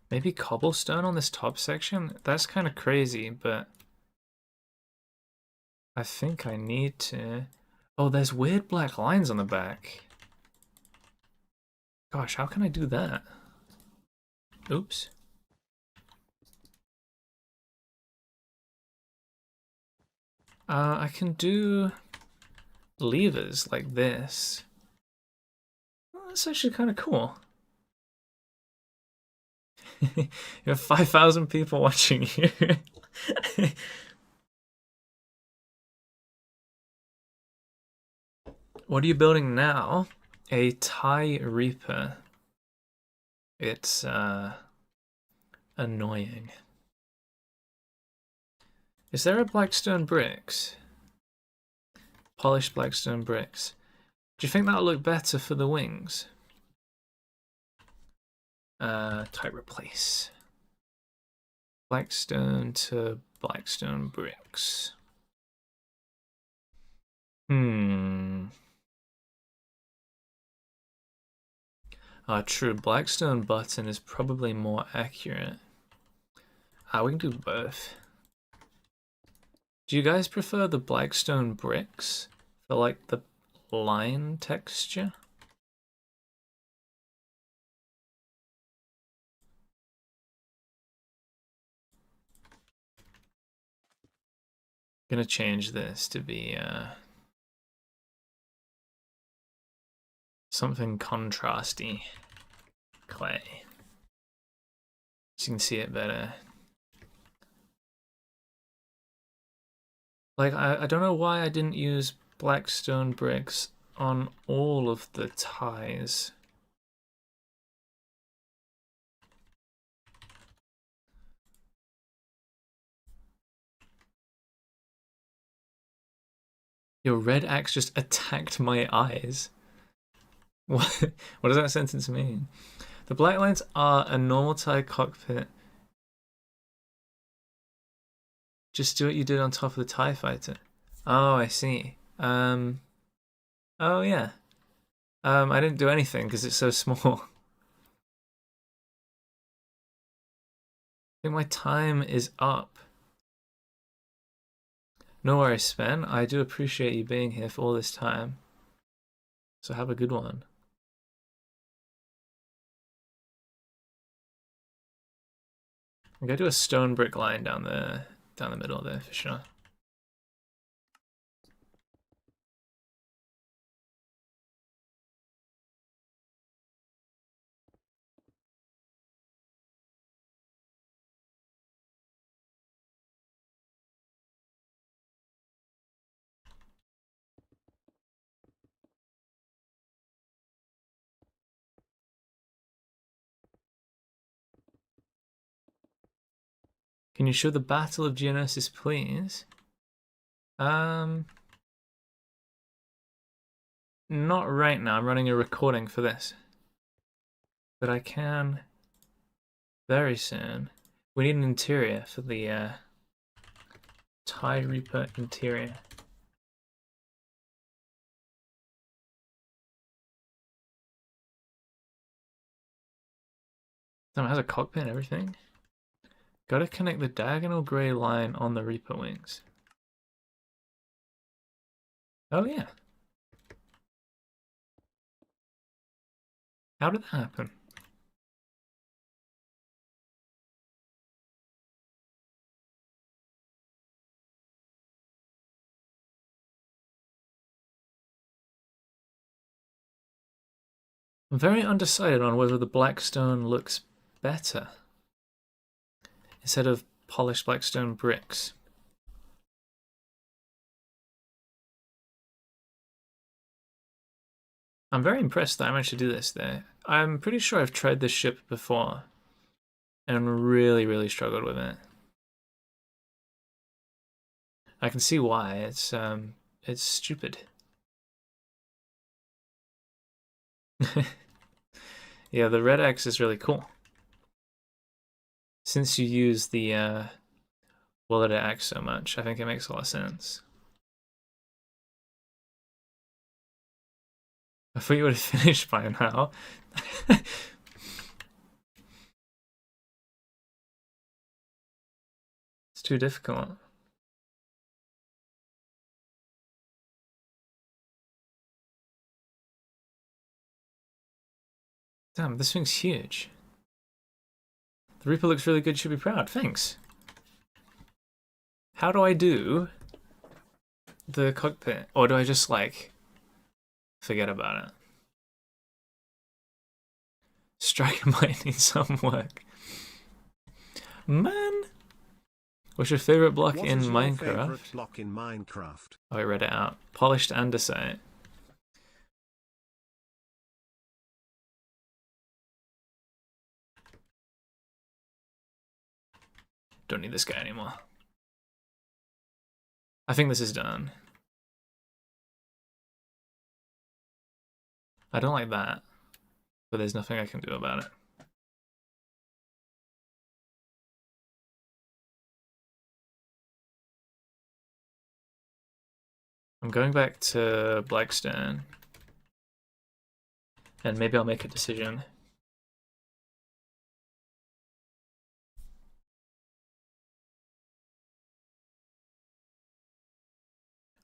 Maybe cobblestone on this top section? That's kind of crazy, but I think I need to... Oh, there's weird black lines on the back. Gosh, how can I do that? Oops. I can do levers like this. Well, that's actually kind of cool. You have 5,000 people watching you. What are you building now? A tie reaper. It's annoying. Is there a blackstone bricks? Polished blackstone bricks. Do you think that'll look better for the wings? Type replace. Blackstone to blackstone bricks. True. Blackstone button is probably more accurate. We can do both. Do you guys prefer the blackstone bricks for like the line texture? Gonna change this to be something contrasty. Clay. So you can see it better. Like, I don't know why I didn't use blackstone bricks on all of the ties. Your red axe just attacked my eyes. What? What does that sentence mean? The black lines are a normal TIE cockpit. Just do what you did on top of the TIE fighter. Oh, I see. Oh yeah. I didn't do anything because it's so small. I think my time is up. No worries, Sven. I do appreciate you being here for all this time. So have a good one. I'm gonna do a stone brick line down the middle there for sure. Can you show the Battle of Geonosis, please? Not right now. I'm running a recording for this. But I can very soon. We need an interior for the TIE Reaper interior. Damn, it has a cockpit and everything. Gotta connect the diagonal grey line on the Reaper wings. Oh yeah. How did that happen? I'm very undecided on whether the blackstone looks better instead of polished blackstone bricks. I'm very impressed that I managed to do this there. I'm pretty sure I've tried this ship before and really, really struggled with it. I can see why. It's stupid. Yeah, the red X is really cool. Since you use the Willard X so much, I think it makes a lot of sense. I thought you would have finished by now. It's too difficult. Damn, this thing's huge. The Reaper looks really good, should be proud. Thanks. How do I do the cockpit? Or do I just, like, forget about it? Striker might need some work. Man! What's your favorite block What in is your Minecraft? favorite block in Minecraft? Oh, I read it out. Polished andesite. Don't need this guy anymore. I think this is done. I don't like that, but there's nothing I can do about it. I'm going back to Blackstone, and maybe I'll make a decision.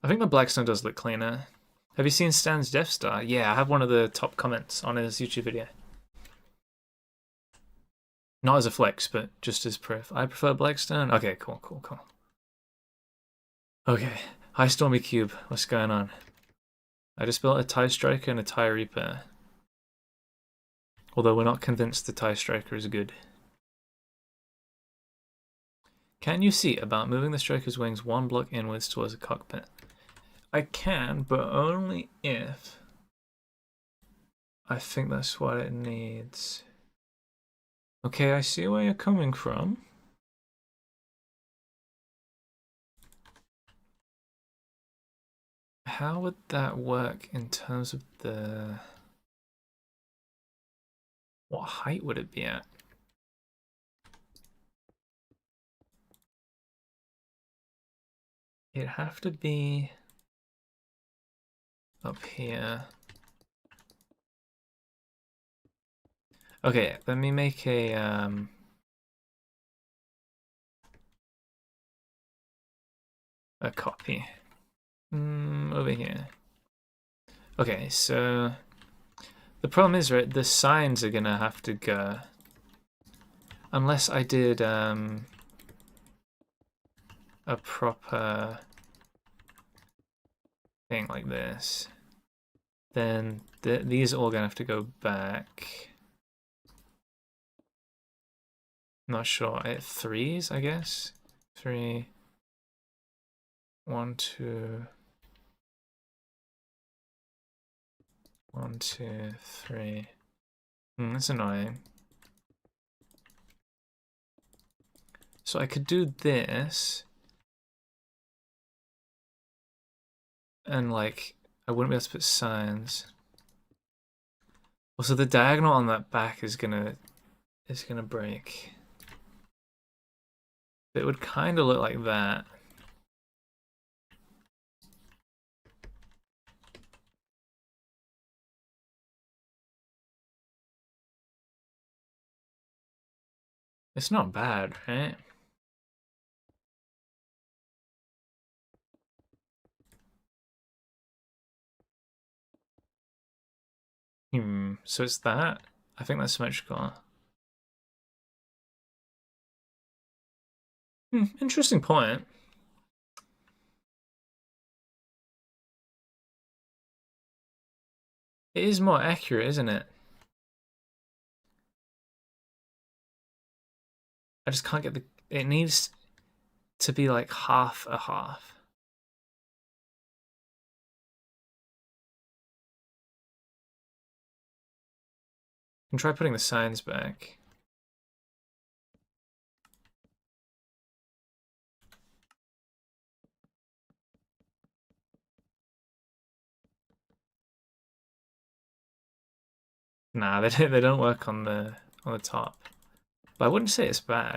I think the Blackstone does look cleaner. Have you seen Stan's Death Star? Yeah, I have one of the top comments on his YouTube video. Not as a flex, but just as proof. I prefer Blackstone. Okay, cool. Okay, hi Stormy Cube, what's going on? I just built a TIE Striker and a TIE Reaper. Although we're not convinced the TIE Striker is good. Can you see about moving the Striker's wings one block inwards towards the cockpit? I can, but only if I think that's what it needs. Okay, I see where you're coming from. How would that work in terms of the... What height would it be at? It'd have to be up here. Okay, let me make a copy. Over here. Okay, so the problem is, right, the signs are gonna have to go. Unless I did a proper thing like this, then these are all gonna have to go back. Not sure. At threes, I guess. 3, 1, 2, 1, 2, 3. That's annoying. So I could do this, and like I wouldn't be able to put signs. Also, the diagonal on that back is gonna break. It would kind of look like that. It's not bad, right? So it's that? I think that's symmetrical. Interesting point. It is more accurate, isn't it? I just can't get the... It needs to be like half a half. I can try putting the signs back. Nah, they don't work on the top. But I wouldn't say it's bad.